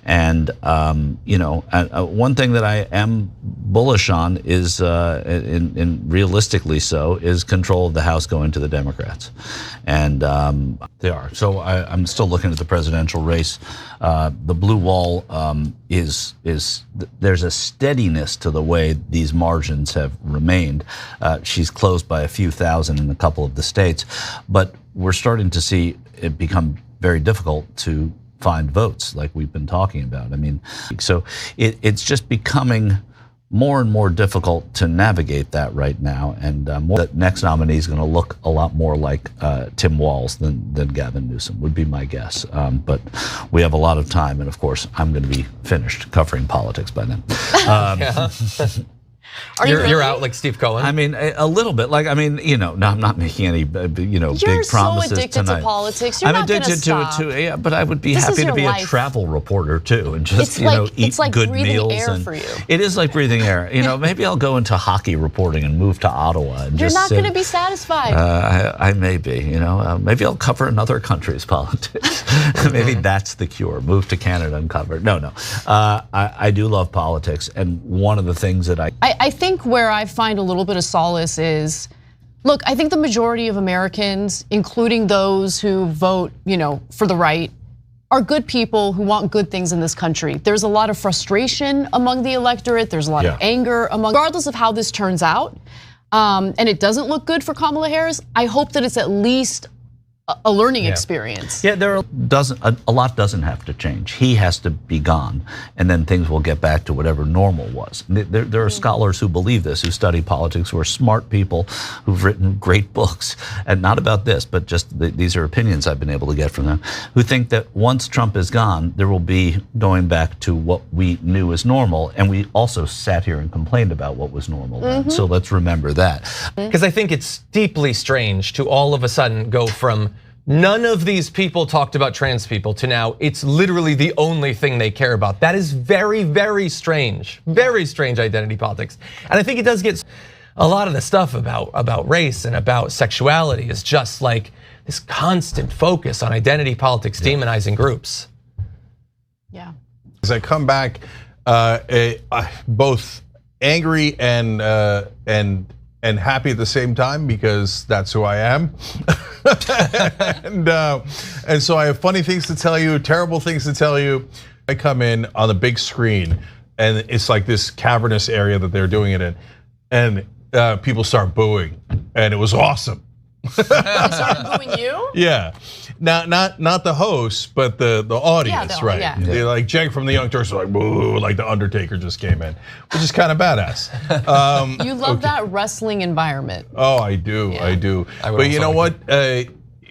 And one thing that I am bullish on is, in realistically so, is control of the House going to the Democrats, and they are. So I'm still looking at the presidential race. The blue wall is there's a steadiness to the way these margins have remained. She's closed by a few thousand in a couple of the states, but we're starting to see it become very difficult to find votes like we've been talking about. I mean, so it's just becoming more and more difficult to navigate that right now, and the next nominee is going to look a lot more like Tim Walz than Gavin Newsom would be my guess. But we have a lot of time, and of course, I'm going to be finished covering politics by then. You're out like Steve Cohen? I mean, a little bit. Like, I mean, no, I'm not making any, big promises tonight. You're so addicted to politics. You're not going to stop. I'm addicted to it too. Yeah, but I would be happy to be a travel reporter too, and just eat like good breathing meals. Air for you. It is like breathing air. Maybe I'll go into hockey reporting and move to Ottawa. And You're not going to be satisfied. I may be. Maybe I'll cover another country's politics. Maybe that's the cure. Move to Canada and cover. No. I do love politics, and one of the things that I think where I find a little bit of solace is, look, I think the majority of Americans, including those who vote, for the right, are good people who want good things in this country. There's a lot of frustration among the electorate. There's a lot of anger regardless of how this turns out. And it doesn't look good for Kamala Harris. I hope that it's at least a learning experience. Yeah, a lot doesn't have to change. He has to be gone, and then things will get back to whatever normal was. There are scholars who believe this, who study politics, who are smart people, who've written great books, and not about this, but just these are opinions I've been able to get from them, who think that once Trump is gone, there will be going back to what we knew as normal, and we also sat here and complained about what was normal then. So let's remember that. Because I think it's deeply strange to all of a sudden go from none of these people talked about trans people to now it's literally the only thing they care about. That is very, very strange identity politics. And I think it does get a lot of the stuff about race and about sexuality is just like this constant focus on identity politics demonizing groups. Yeah. As I come back, both angry and happy at the same time, because that's who I am. and so I have funny things to tell you, terrible things to tell you. I come in on the big screen, and it's like this cavernous area that they're doing it in, and people start booing, and it was awesome. They started booing you? Yeah. Not the host, but the audience, right? Yeah. They're like Cenk from the Young Turks were like, boo, like the Undertaker just came in, which is kind of badass. You love that wrestling environment. Oh, I do. But you know what?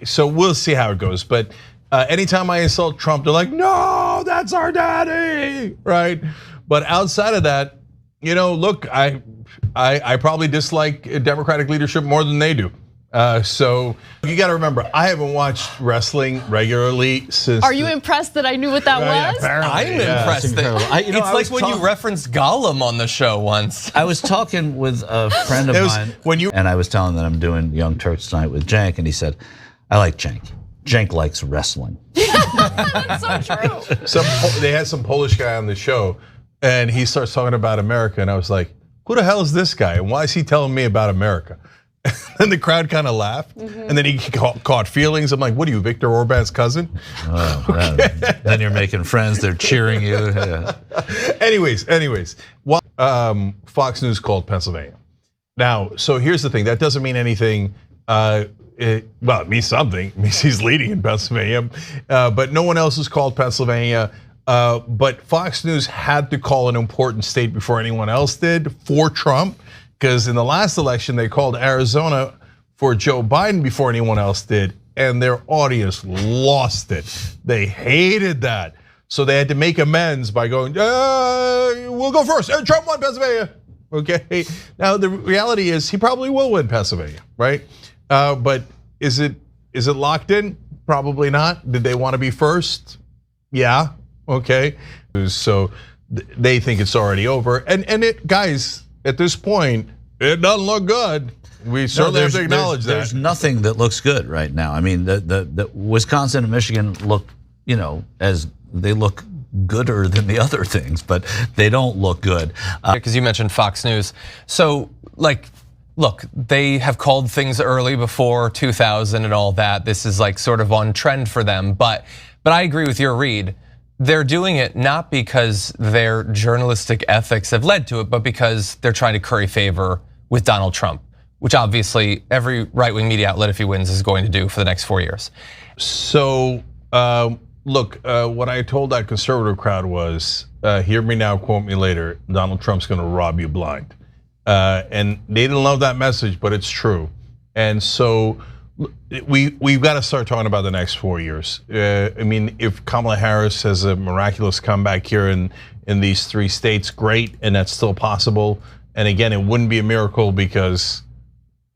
So we'll see how it goes. But anytime I insult Trump, they're like, no, that's our daddy, right? But outside of that, look, I probably dislike Democratic leadership more than they do. So you got to remember, I haven't watched wrestling regularly since. Are you impressed that I knew what that was? I'm impressed. It's like when you referenced Gollum on the show once. I was talking with a friend of mine, and I was telling that I'm doing Young Turks tonight with Cenk, and he said, I like Cenk. Cenk likes wrestling. That's so true. They had some Polish guy on the show, and he starts talking about America, and I was like, who the hell is this guy, and why is he telling me about America? And the crowd kind of laughed, and then he caught feelings. I'm like, what are you, Viktor Orban's cousin? Oh, then you're making friends, they're cheering you. Yeah. Anyways, Fox News called Pennsylvania. Now, so here's the thing, that doesn't mean anything. It means something. It means he's leading in Pennsylvania, but no one else has called Pennsylvania. But Fox News had to call an important state before anyone else did for Trump. Because in the last election, they called Arizona for Joe Biden before anyone else did, and their audience lost it. They hated that. So they had to make amends by going, we'll go first. Trump won Pennsylvania. Okay. Now, the reality is he probably will win Pennsylvania, right? But is it locked in? Probably not. Did they want to be first? Yeah, okay. So they think it's already over. And it, guys, at this point, it doesn't look good. We certainly have to acknowledge that. There's nothing that looks good right now. I mean, the Wisconsin and Michigan look, as they look gooder than the other things, but they don't look good. Because you mentioned Fox News. So, look, they have called things early before 2000 and all that. This is like sort of on trend for them. But I agree with your read. They're doing it not because their journalistic ethics have led to it, but because they're trying to curry favor with Donald Trump, which obviously every right-wing media outlet, if he wins, is going to do for the next 4 years. So, look, what I told that conservative crowd was, hear me now, quote me later, Donald Trump's gonna rob you blind. And they didn't love that message, but it's true. And so we've got to start talking about the next 4 years. I mean, if Kamala Harris has a miraculous comeback here in these 3 states, great, and that's still possible. And again, it wouldn't be a miracle because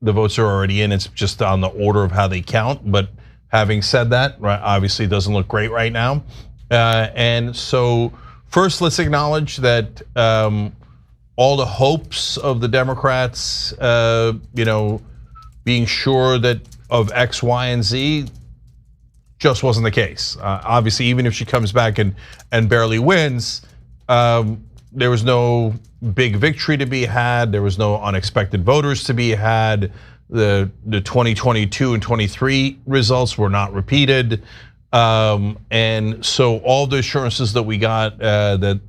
the votes are already in. It's just on the order of how they count. But having said that, right, obviously it doesn't look great right now. And so first, let's acknowledge that all the hopes of the Democrats, being sure that of X, Y, and Z just wasn't the case. Obviously, even if she comes back and barely wins, there was no big victory to be had. There was no unexpected voters to be had. The 2022 and 23 results were not repeated. And so all the assurances that we got that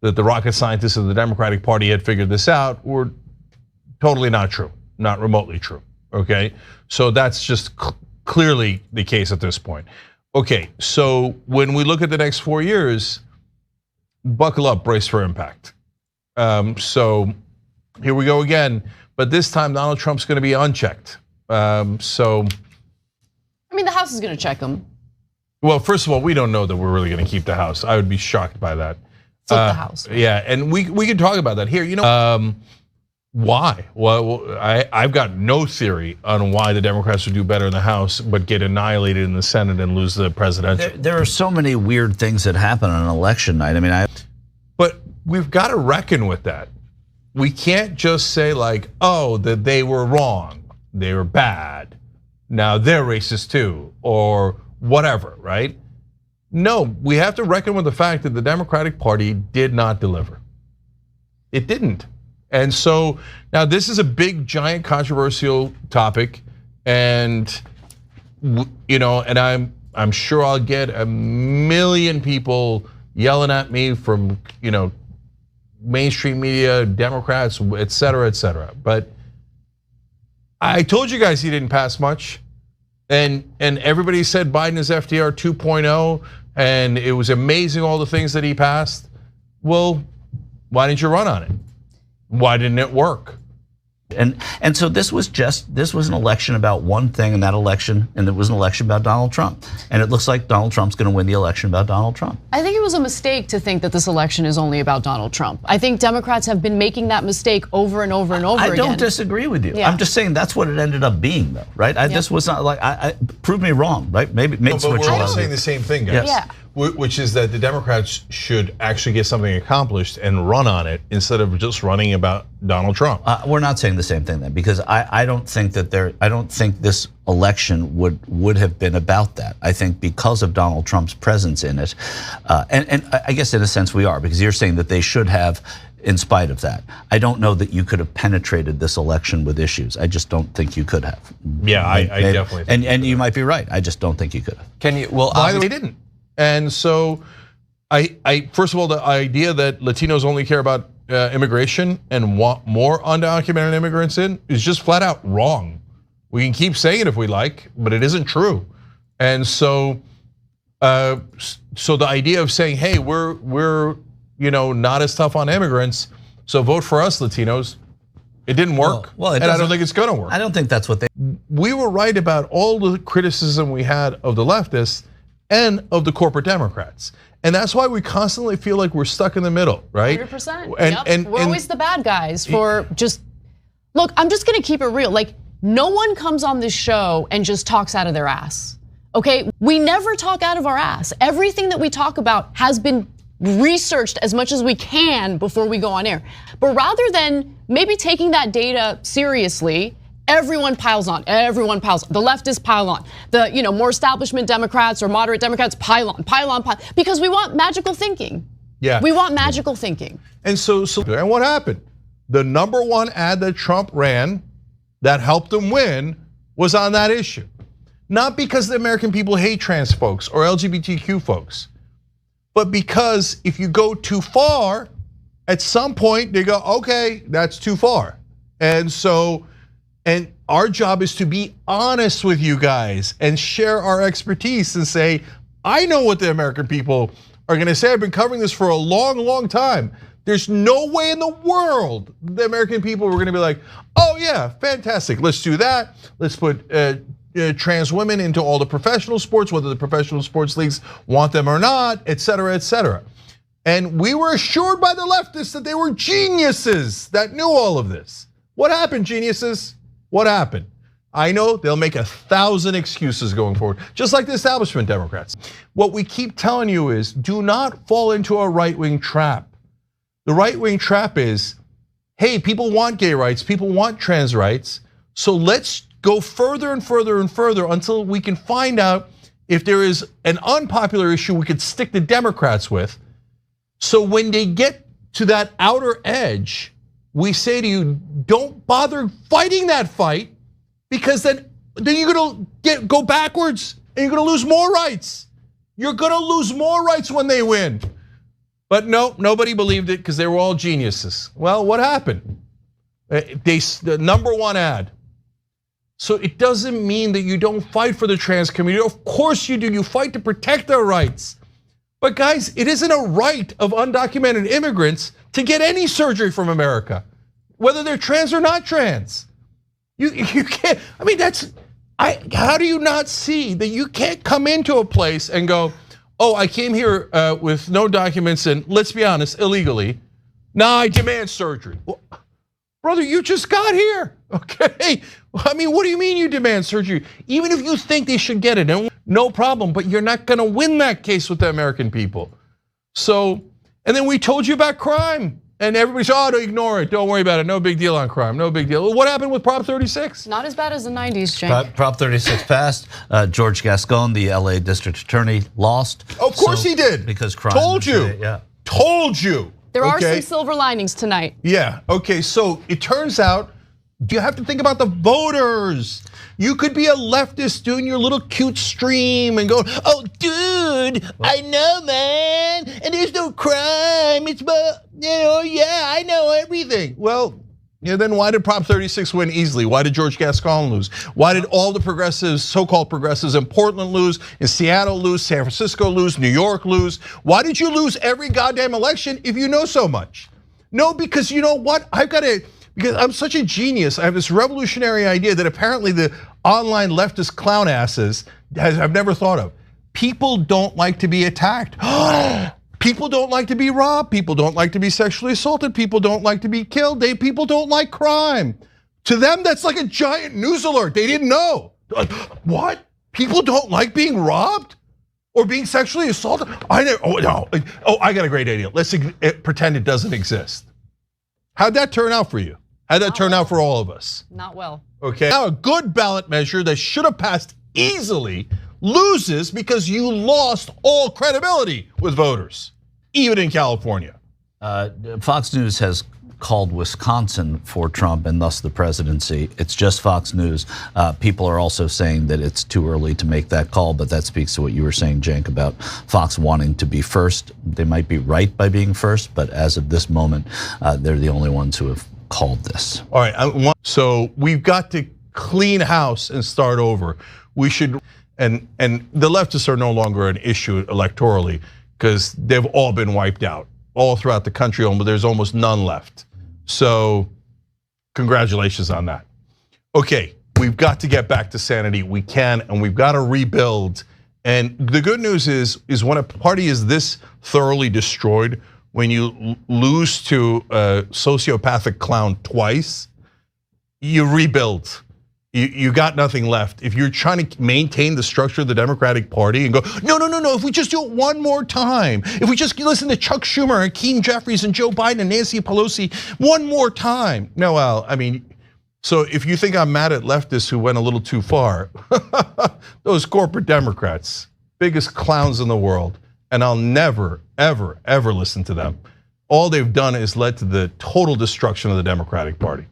the rocket scientists of the Democratic Party had figured this out were totally not true, not remotely true, okay? So that's just clearly the case at this point. Okay, so when we look at the next 4 years, buckle up, brace for impact. So here we go again, but this time Donald Trump's gonna be unchecked. I mean, the House is gonna check him. Well, first of all, we don't know that we're really gonna keep the House. I would be shocked by that. Flip the House. Right? Yeah, and we can talk about that here. Why? Well, I've got no theory on why the Democrats would do better in the House, but get annihilated in the Senate and lose the presidential. There are so many weird things that happen on election night. I mean, but we've got to reckon with that. We can't just say like, oh, that they were wrong, they were bad, now they're racist too, or whatever, right? No, we have to reckon with the fact that the Democratic Party did not deliver. It didn't. And so now this is a big, giant, controversial topic, and and I'm sure I'll get a million people yelling at me from mainstream media, Democrats, et cetera, et cetera. But I told you guys he didn't pass much, and everybody said Biden is FDR 2.0, and it was amazing all the things that he passed. Well, why didn't you run on it? Why didn't it work? And so this was an election about one thing, and it was an election about Donald Trump. And it looks like Donald Trump's gonna win the election about Donald Trump. I think it was a mistake to think that this election is only about Donald Trump. I think Democrats have been making that mistake over and over and over again. I don't disagree with you. Yeah. I'm just saying that's what it ended up being, though, right? This was not like, prove me wrong, right? Maybe but we're all saying the same thing, guys. Yes. Yeah. Which is that the Democrats should actually get something accomplished and run on it instead of just running about Donald Trump. We're not saying the same thing then, because I don't think this election would have been about that. I think because of Donald Trump's presence in it, and I guess in a sense we are, because you're saying that they should have, in spite of that. I don't know that you could have penetrated this election with issues. I just don't think you could have. Yeah, I definitely think and you might be right. I just don't think you could have. Can you? Well, by the way, they didn't. And so, I first of all, the idea that Latinos only care about immigration and want more undocumented immigrants in is just flat out wrong. We can keep saying it if we like, but it isn't true. And so, so the idea of saying, hey, we're not as tough on immigrants, so vote for us, Latinos. It didn't work, and I don't think it's gonna work. I don't think that's what they. We were right about all the criticism we had of the leftists and of the corporate Democrats. And that's why we constantly feel like we're stuck in the middle, right? 100%. And we're always the bad guys for look, I'm just gonna keep it real. Like, no one comes on this show and just talks out of their ass. Okay, we never talk out of our ass. Everything that we talk about has been researched as much as we can before we go on air. But rather than maybe taking that data seriously, everyone piles on. Everyone piles on. The leftists pile on. The more establishment Democrats or moderate Democrats pile on, because we want magical thinking. Yeah, we want magical thinking. And and what happened? The number one ad that Trump ran that helped him win was on that issue. Not because the American people hate trans folks or LGBTQ folks, but because if you go too far, at some point they go, okay, that's too far. And our job is to be honest with you guys and share our expertise and say, I know what the American people are gonna say. I've been covering this for a long, long time. There's no way in the world the American people were gonna be like, oh yeah, fantastic, let's do that. Let's put trans women into all the professional sports, whether the professional sports leagues want them or not, et cetera, et cetera. And we were assured by the leftists that they were geniuses that knew all of this. What happened, geniuses? What happened? I know they'll make 1,000 excuses going forward, just like the establishment Democrats. What we keep telling you is, do not fall into a right-wing trap. The right-wing trap is, hey, people want gay rights, people want trans rights, so let's go further and further and further until we can find out if there is an unpopular issue we could stick the Democrats with. So when they get to that outer edge, we say to you, don't bother fighting that fight, because then you're gonna go backwards and you're gonna lose more rights. You're gonna lose more rights when they win. But no, nobody believed it because they were all geniuses. Well, what happened? The number one ad. So it doesn't mean that you don't fight for the trans community. Of course you do, you fight to protect their rights. But guys, it isn't a right of undocumented immigrants to get any surgery from America, whether they're trans or not trans. You can't, I mean, how do you not see that you can't come into a place and go, oh, I came here with no documents and, let's be honest, illegally. Now I demand surgery. Well, brother, you just got here, okay? I mean, what do you mean you demand surgery? Even if you think they should get it, no problem, but you're not gonna win that case with the American people. So, and then we told you about crime, and everybody said, oh, don't ignore it, don't worry about it, no big deal on crime, no big deal. What happened with Prop 36? Not as bad as the 90s, Cenk. Prop 36 passed. George Gascon, the LA district attorney, lost. Of course he did. Because crime. Told you. Yeah. Told you. There are some silver linings tonight. Yeah, okay, so it turns out, you have to think about the voters. You could be a leftist doing your little cute stream and go, oh dude, I know man, and there's no crime, it's but, yeah, I know everything. Well, then why did Prop 36 win easily? Why did George Gascon lose? Why did all the progressives, so-called progressives in Portland lose, in Seattle lose, San Francisco lose, New York lose? Why did you lose every goddamn election if you know so much? No, because you know what? Because I'm such a genius, I have this revolutionary idea that apparently the online leftist clown asses I've never thought of. People don't like to be attacked. People don't like to be robbed. People don't like to be sexually assaulted. People don't like to be killed. People don't like crime. To them, that's like a giant news alert. They didn't know. What? People don't like being robbed or being sexually assaulted? I know. Oh no. Oh, I got a great idea. Let's pretend it doesn't exist. How'd that turn out for you? How'd that turn out for all of us? Not well. Okay. Now a good ballot measure that should have passed easily loses because you lost all credibility with voters, even in California. Fox News has called Wisconsin for Trump and thus the presidency. It's just Fox News. People are also saying that it's too early to make that call, but that speaks to what you were saying, Cenk, about Fox wanting to be first. They might be right by being first, but as of this moment, they're the only ones who have called this. All right, so we've got to clean house and start over. We should, and the leftists are no longer an issue electorally because they've all been wiped out all throughout the country. There's almost none left. So congratulations on that. Okay, we've got to get back to sanity. We can, and we've got to rebuild. And the good news is when a party is this thoroughly destroyed, when you lose to a sociopathic clown twice, you rebuild. you got nothing left. If you're trying to maintain the structure of the Democratic Party and go, no, if we just do it one more time, if we just listen to Chuck Schumer and Hakeem Jeffries and Joe Biden and Nancy Pelosi one more time. No, well, I mean, so if you think I'm mad at leftists who went a little too far, those corporate Democrats, biggest clowns in the world, and I'll never, ever, ever listen to them. All they've done is led to the total destruction of the Democratic Party.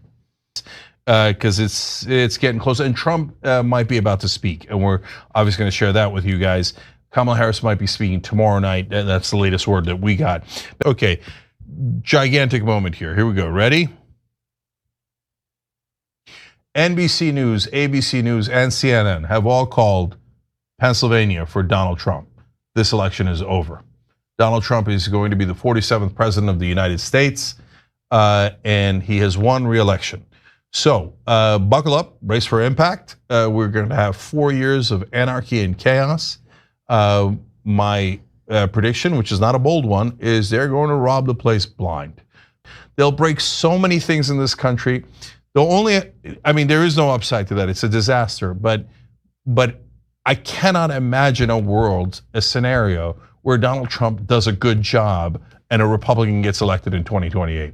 Because it's getting close, and Trump might be about to speak, and we're obviously going to share that with you guys. Kamala Harris might be speaking tomorrow night, and that's the latest word that we got. Okay, gigantic moment here. Here we go. Ready? NBC News, ABC News, and CNN have all called Pennsylvania for Donald Trump. This election is over. Donald Trump is going to be the 47th president of the United States, and he has won re-election. So buckle up, brace for impact. We're going to have 4 years of anarchy and chaos. My prediction, which is not a bold one, is they're going to rob the place blind. They'll break so many things in this country. There is no upside to that. It's a disaster. But I cannot imagine a scenario where Donald Trump does a good job and a Republican gets elected in 2028.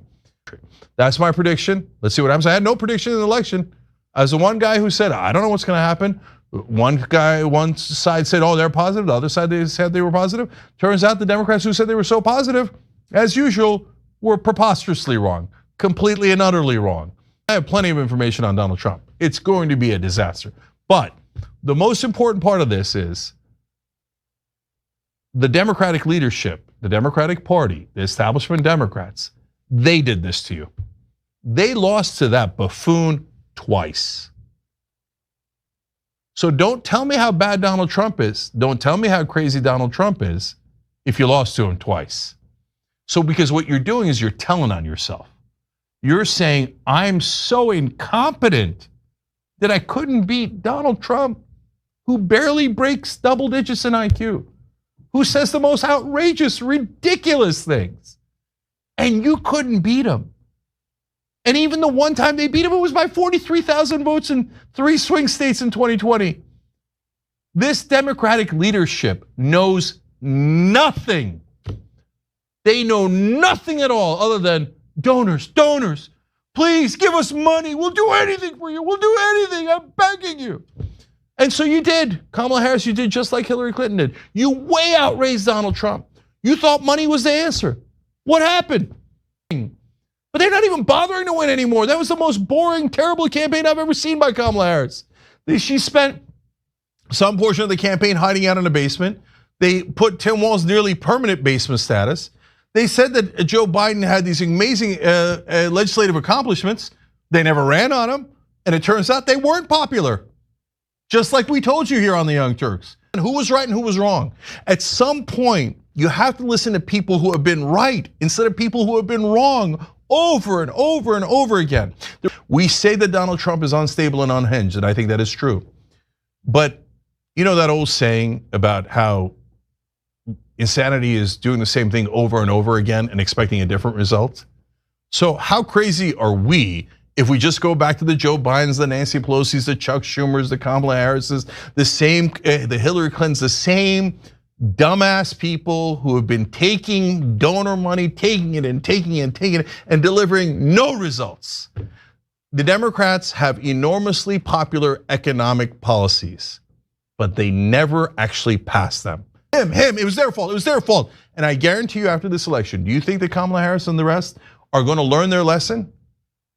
That's my prediction. Let's see what happens. I had no prediction in the election. As the one guy who said, I don't know what's going to happen. One side said, oh, they're positive. The other side, they said they were positive. Turns out the Democrats who said they were so positive, as usual, were preposterously wrong. Completely and utterly wrong. I have plenty of information on Donald Trump. It's going to be a disaster. But the most important part of this is the Democratic leadership, the Democratic Party, the establishment Democrats, they did this to you. They lost to that buffoon twice. So don't tell me how bad Donald Trump is. Don't tell me how crazy Donald Trump is if you lost to him twice. So because what you're doing is you're telling on yourself. You're saying, I'm so incompetent that I couldn't beat Donald Trump, who barely breaks double digits in IQ, who says the most outrageous, ridiculous things. And you couldn't beat him. And even the one time they beat him, it was by 43,000 votes in 3 swing states in 2020. This Democratic leadership knows nothing. They know nothing at all other than donors, please give us money. We'll do anything for you. We'll do anything. I'm begging you. And so you did. Kamala Harris, you did just like Hillary Clinton did. You way outraised Donald Trump. You thought money was the answer. What happened? But they're not even bothering to win anymore. That was the most boring, terrible campaign I've ever seen by Kamala Harris. She spent some portion of the campaign hiding out in a basement. They put Tim Walz nearly permanent basement status. They said that Joe Biden had these amazing legislative accomplishments. They never ran on him. And it turns out they weren't popular. Just like we told you here on the Young Turks. And who was right and who was wrong? At some point, you have to listen to people who have been right instead of people who have been wrong over and over and over again. We say that Donald Trump is unstable and unhinged, and I think that is true. But you know that old saying about how insanity is doing the same thing over and over again and expecting a different result? So how crazy are we if we just go back to the Joe Bidens, the Nancy Pelosi's, the Chuck Schumers, the Kamala Harris's, the Hillary Clintons, the same dumbass people who have been taking donor money, taking it and taking it and taking it and delivering no results. The Democrats have enormously popular economic policies, but they never actually pass them. It was their fault, And I guarantee you after this election, do you think that Kamala Harris and the rest are going to learn their lesson?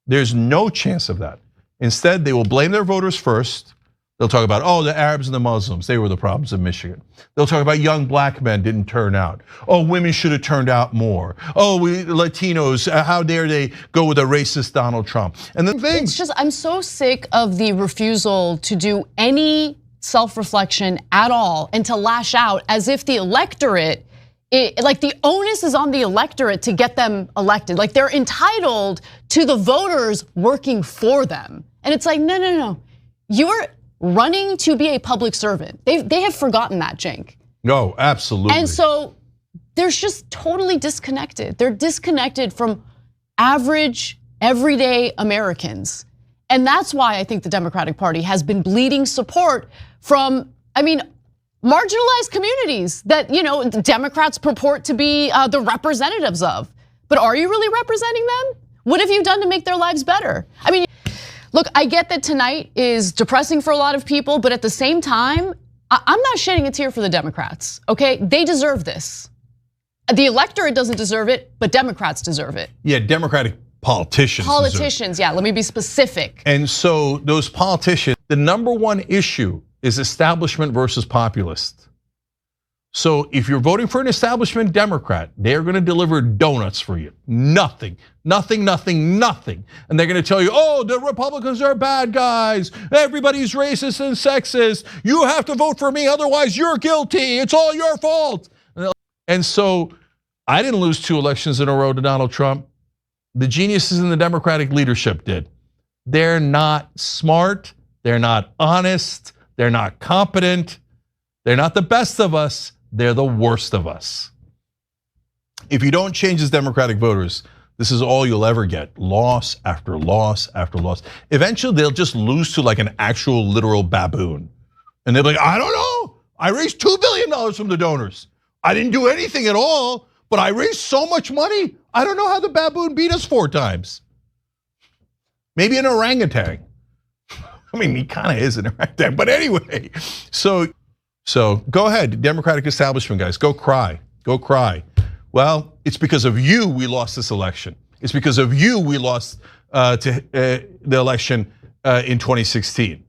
There's no chance of that. Instead, they will blame their voters first. They'll talk about, oh, the Arabs and the Muslims, they were the problems in Michigan. They'll talk about young black men didn't turn out. Oh, women should have turned out more. Oh, we Latinos, how dare they go with a racist Donald Trump? And then it's just, I'm so sick of the refusal to do any self-reflection at all and to lash out as if the electorate, like the onus is on the electorate to get them elected. Like they're entitled to the voters working for them. And it's like, no. You're running to be a public servant. They have forgotten that, Cenk. No, absolutely. And so they're just totally disconnected. They're disconnected from average, everyday Americans. And that's why I think the Democratic Party has been bleeding support from, marginalized communities that, Democrats purport to be the representatives of. But are you really representing them? What have you done to make their lives better? Look, I get that tonight is depressing for a lot of people, but at the same time, I'm not shedding a tear for the Democrats, okay? They deserve this. The electorate doesn't deserve it, but Democrats deserve it. Yeah, Democratic politicians. Yeah, let me be specific. And so those politicians, the number one issue is establishment versus populist. So if you're voting for an establishment Democrat, they're gonna deliver donuts for you. Nothing. And they're gonna tell you, oh, the Republicans are bad guys. Everybody's racist and sexist. You have to vote for me, otherwise you're guilty. It's all your fault. And so I didn't lose 2 elections in a row to Donald Trump. The geniuses in the Democratic leadership did. They're not smart. They're not honest. They're not competent. They're not the best of us. They're the worst of us. If you don't change as Democratic voters, this is all you'll ever get. Loss after loss after loss. Eventually, they'll just lose to like an actual literal baboon. And they'll be like, I don't know. I raised $2 billion from the donors. I didn't do anything at all, but I raised so much money. I don't know how the baboon beat us 4 times. Maybe an orangutan. He kind of is an orangutan, but anyway. So go ahead, Democratic establishment guys, go cry. Well, it's because of you we lost this election. It's because of you we lost to the election in 2016.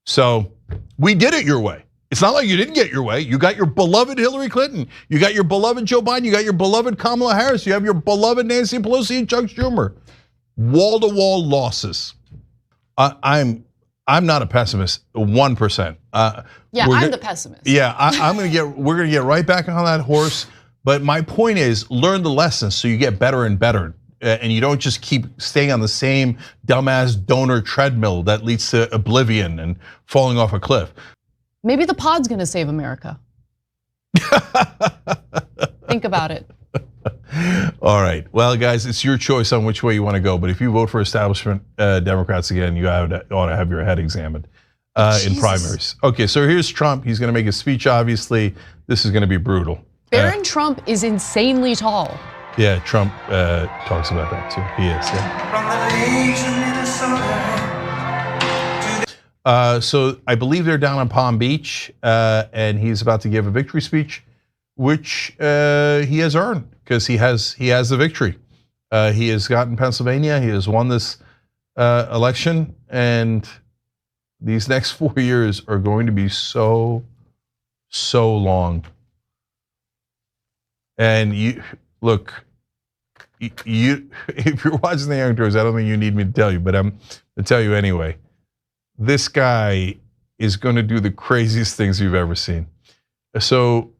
So we did it your way. It's not like you didn't get your way. You got your beloved Hillary Clinton. You got your beloved Joe Biden. You got your beloved Kamala Harris. You have your beloved Nancy Pelosi and Chuck Schumer. Wall-to-wall losses. I'm not a pessimist, 1%. I'm the pessimist. Yeah, we're gonna get right back on that horse. But my point is, learn the lessons so you get better and better, and you don't just keep staying on the same dumbass donor treadmill that leads to oblivion and falling off a cliff. Maybe the pod's gonna save America. Think about it. All right, well, guys, it's your choice on which way you want to go. But if you vote for establishment Democrats again, you ought to have your head examined in primaries. Okay, so here's Trump. He's going to make a speech. Obviously, this is going to be brutal. Baron Trump is insanely tall. Yeah, Trump talks about that too. He is. Yeah. So I believe they're down on Palm Beach, and he's about to give a victory speech, which he has earned because he has the victory. He has gotten Pennsylvania. He has won this election, and these next 4 years are going to be so long. And you look, if you're watching the Young Turks, I don't think you need me to tell you, but I'm to tell you anyway. This guy is going to do the craziest things you've ever seen. So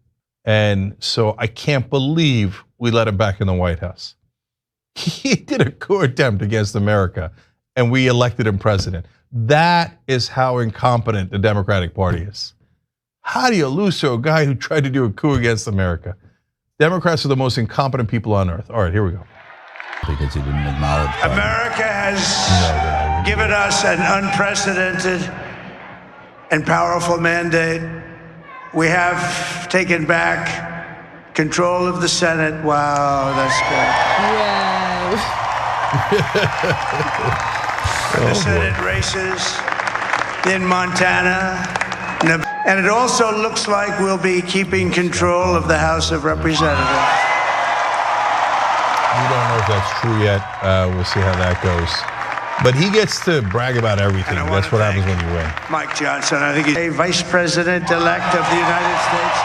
I can't believe we let him back in the White House. He did a coup attempt against America, and we elected him president. That is how incompetent the Democratic Party is. How do you lose to a guy who tried to do a coup against America? Democrats are the most incompetent people on earth. All right, here we go. Because he didn't acknowledge America has given us an unprecedented and powerful mandate. We have taken back control of the Senate. Wow, that's good. The Senate races in Montana. And it also looks like we'll be keeping control of the House of Representatives. We don't know if that's true yet. We'll see how that goes. But he gets to brag about everything. That's what happens when you win. Mike Johnson, I think he's a Vice President-elect of the United States.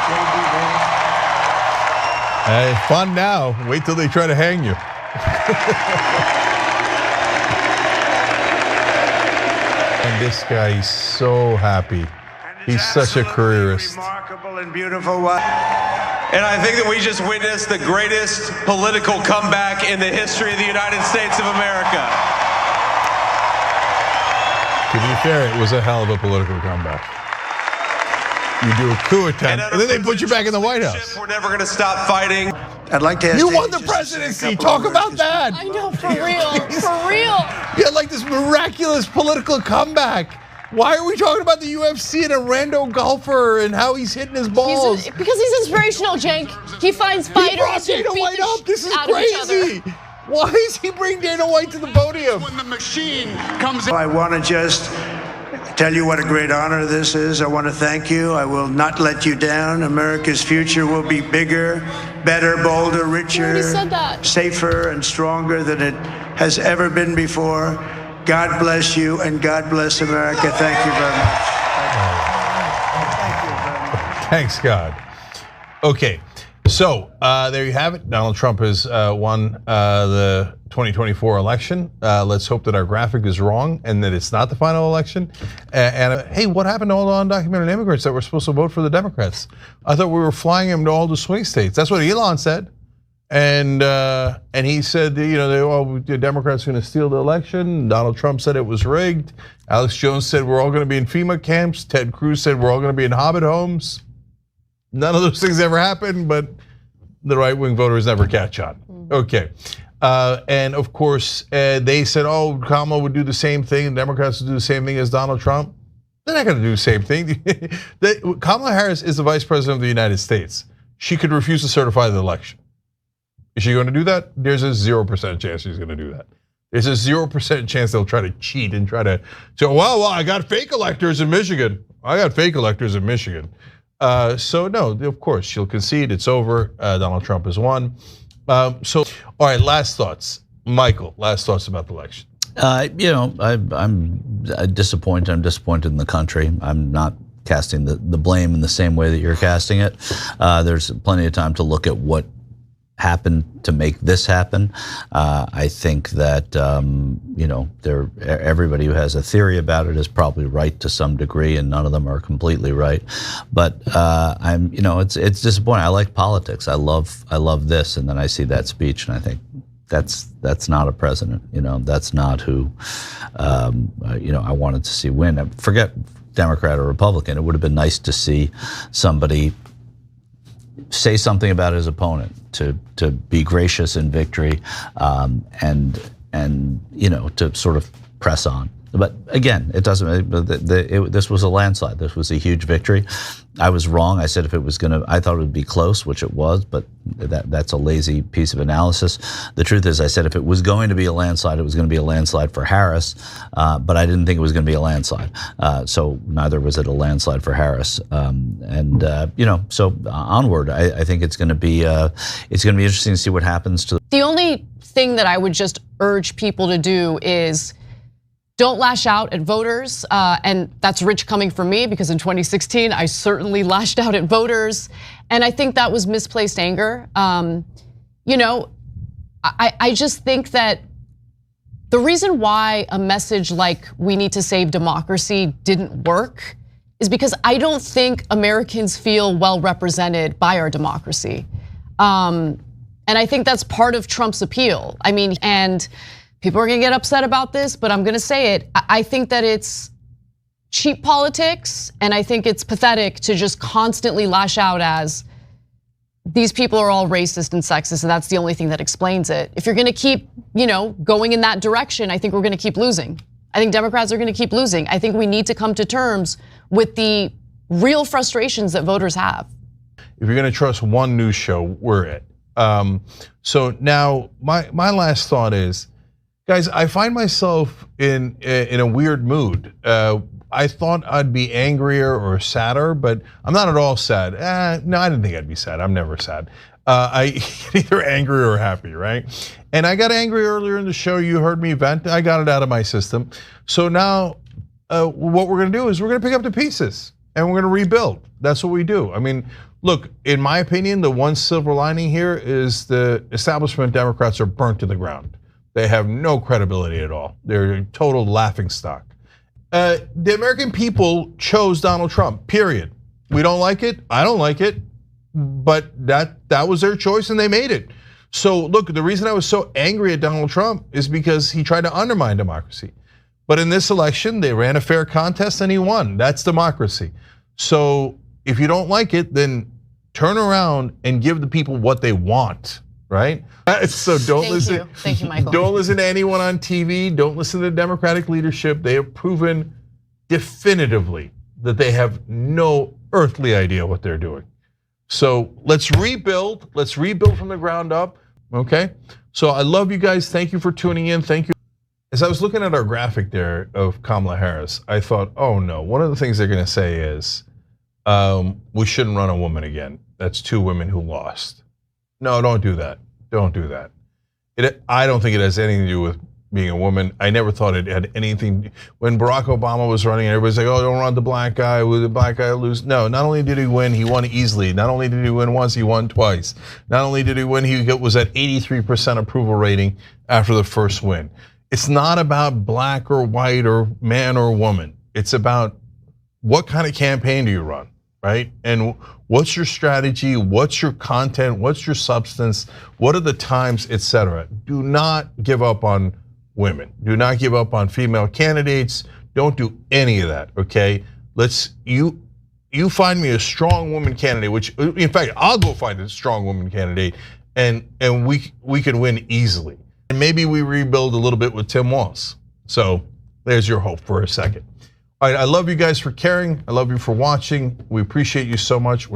Hey, fun now. Wait till they try to hang you. And this guy is so happy. He's such a careerist. Remarkable and beautiful. And I think that we just witnessed the greatest political comeback in the history of the United States of America. To be fair, it was a hell of a political comeback. You do a coup attempt, and then they put you back in the White House. We're never going to stop fighting. I'd like to ask You Dave won the just to say a presidency. couple Talk of about words. that. I know, for real, for real. You had like this miraculous political comeback. Why are we talking about the UFC and a rando golfer and how he's hitting his balls? Because he's inspirational, Cenk. He finds fighters He brought who Dana beat White the up. This is out of each other. crazy. Why is he bringing Dana White to the podium? When the machine comes in. I want to just tell you what a great honor this is. I want to thank you. I will not let you down. America's future will be bigger, better, bolder, richer, safer, and stronger than it has ever been before. God bless you and God bless America. Thank you very much. Thanks, God. Okay, so there you have it. Donald Trump has won the 2024 election. Let's hope that our graphic is wrong and that it's not the final election. And hey, what happened to all the undocumented immigrants that were supposed to vote for the Democrats? I thought we were flying them to all the swing states. That's what Elon said. And he said, the Democrats are going to steal the election. Donald Trump said it was rigged. Alex Jones said we're all going to be in FEMA camps. Ted Cruz said we're all going to be in Hobbit homes. None of those things ever happened, but the right-wing voters never catch on. Okay. And of course, they said, Kamala would do the same thing. The Democrats would do the same thing as Donald Trump. They're not going to do the same thing. Kamala Harris is the vice president of the United States. She could refuse to certify the election. Is she going to do that? There's a 0% chance she's going to do that. There's a 0% chance they'll try to cheat and try to say, well, I got fake electors in Michigan. So no, of course, she'll concede. It's over. Donald Trump has won. All right, last thoughts. Michael, last thoughts about the election. I'm disappointed. I'm disappointed in the country. I'm not casting the blame in the same way that you're casting it. There's plenty of time to look at what happened to make this happen. I think that everybody who has a theory about it is probably right to some degree, and none of them are completely right. But it's disappointing. I like politics. I love this, and then I see that speech, and I think that's not a president. That's not who I wanted to see win. Forget Democrat or Republican. It would have been nice to see somebody say something about his opponent, to be gracious in victory, and to sort of press on. But again, it doesn't. This was a landslide. This was a huge victory. I was wrong. I said I thought it would be close, which it was, but that's a lazy piece of analysis. The truth is, I said if it was going to be a landslide, it was going to be a landslide for Harris, but I didn't think it was going to be a landslide. So neither was it a landslide for Harris. So onward. I think it's going to be interesting to see what happens to. The only thing that I would just urge people to do is don't lash out at voters, and that's rich coming from me because in 2016, I certainly lashed out at voters, and I think that was misplaced anger. I just think that the reason why a message like we need to save democracy didn't work is because I don't think Americans feel well represented by our democracy. And I think that's part of Trump's appeal. And people are gonna get upset about this, but I'm gonna say it. I think that it's cheap politics, and I think it's pathetic to just constantly lash out as these people are all racist and sexist, and that's the only thing that explains it. If you're gonna keep, going in that direction, I think we're gonna keep losing. I think Democrats are gonna keep losing. I think we need to come to terms with the real frustrations that voters have. If you're gonna trust one news show, we're it. So now my last thought is, guys, I find myself in a weird mood. I thought I'd be angrier or sadder, but I'm not at all sad. No, I didn't think I'd be sad. I'm never sad. I get either angry or happy, right? And I got angry earlier in the show. You heard me vent. I got it out of my system. So now what we're gonna do is we're gonna pick up the pieces and we're gonna rebuild. That's what we do. Look, in my opinion, the one silver lining here is the establishment Democrats are burnt to the ground. They have no credibility at all. They're a total laughingstock. The American people chose Donald Trump, period. We don't like it, I don't like it, but that was their choice and they made it. So look, the reason I was so angry at Donald Trump is because he tried to undermine democracy. But in this election, they ran a fair contest and he won. That's democracy. So if you don't like it, then turn around and give the people what they want, right? So don't listen. Thank you, Michael. Don't listen to anyone on TV. Don't listen to the Democratic leadership. They have proven definitively that they have no earthly idea what they're doing. So let's rebuild. Let's rebuild from the ground up, okay? So I love you guys. Thank you for tuning in. Thank you. As I was looking at our graphic there of Kamala Harris, I thought, oh no, one of the things they're gonna say is, we shouldn't run a woman again. That's 2 women who lost. No, don't do that. Don't do that. I don't think it has anything to do with being a woman. I never thought it had anything. When Barack Obama was running, everybody's like, oh, don't run the black guy. Will the black guy lose? No, not only did he win, he won easily. Not only did he win once, he won twice. Not only did he win, he was at 83% approval rating after the first win. It's not about black or white or man or woman. It's about what kind of campaign do you run, right? And what's your strategy? What's your content? What's your substance? What are the times, etc.? Do not give up on women. Do not give up on female candidates. Don't do any of that, okay? You find me a strong woman candidate, which in fact, I'll go find a strong woman candidate and we can win easily. And maybe we rebuild a little bit with Tim Walz. So there's your hope for a second. All right, I love you guys for caring. I love you for watching. We appreciate you so much.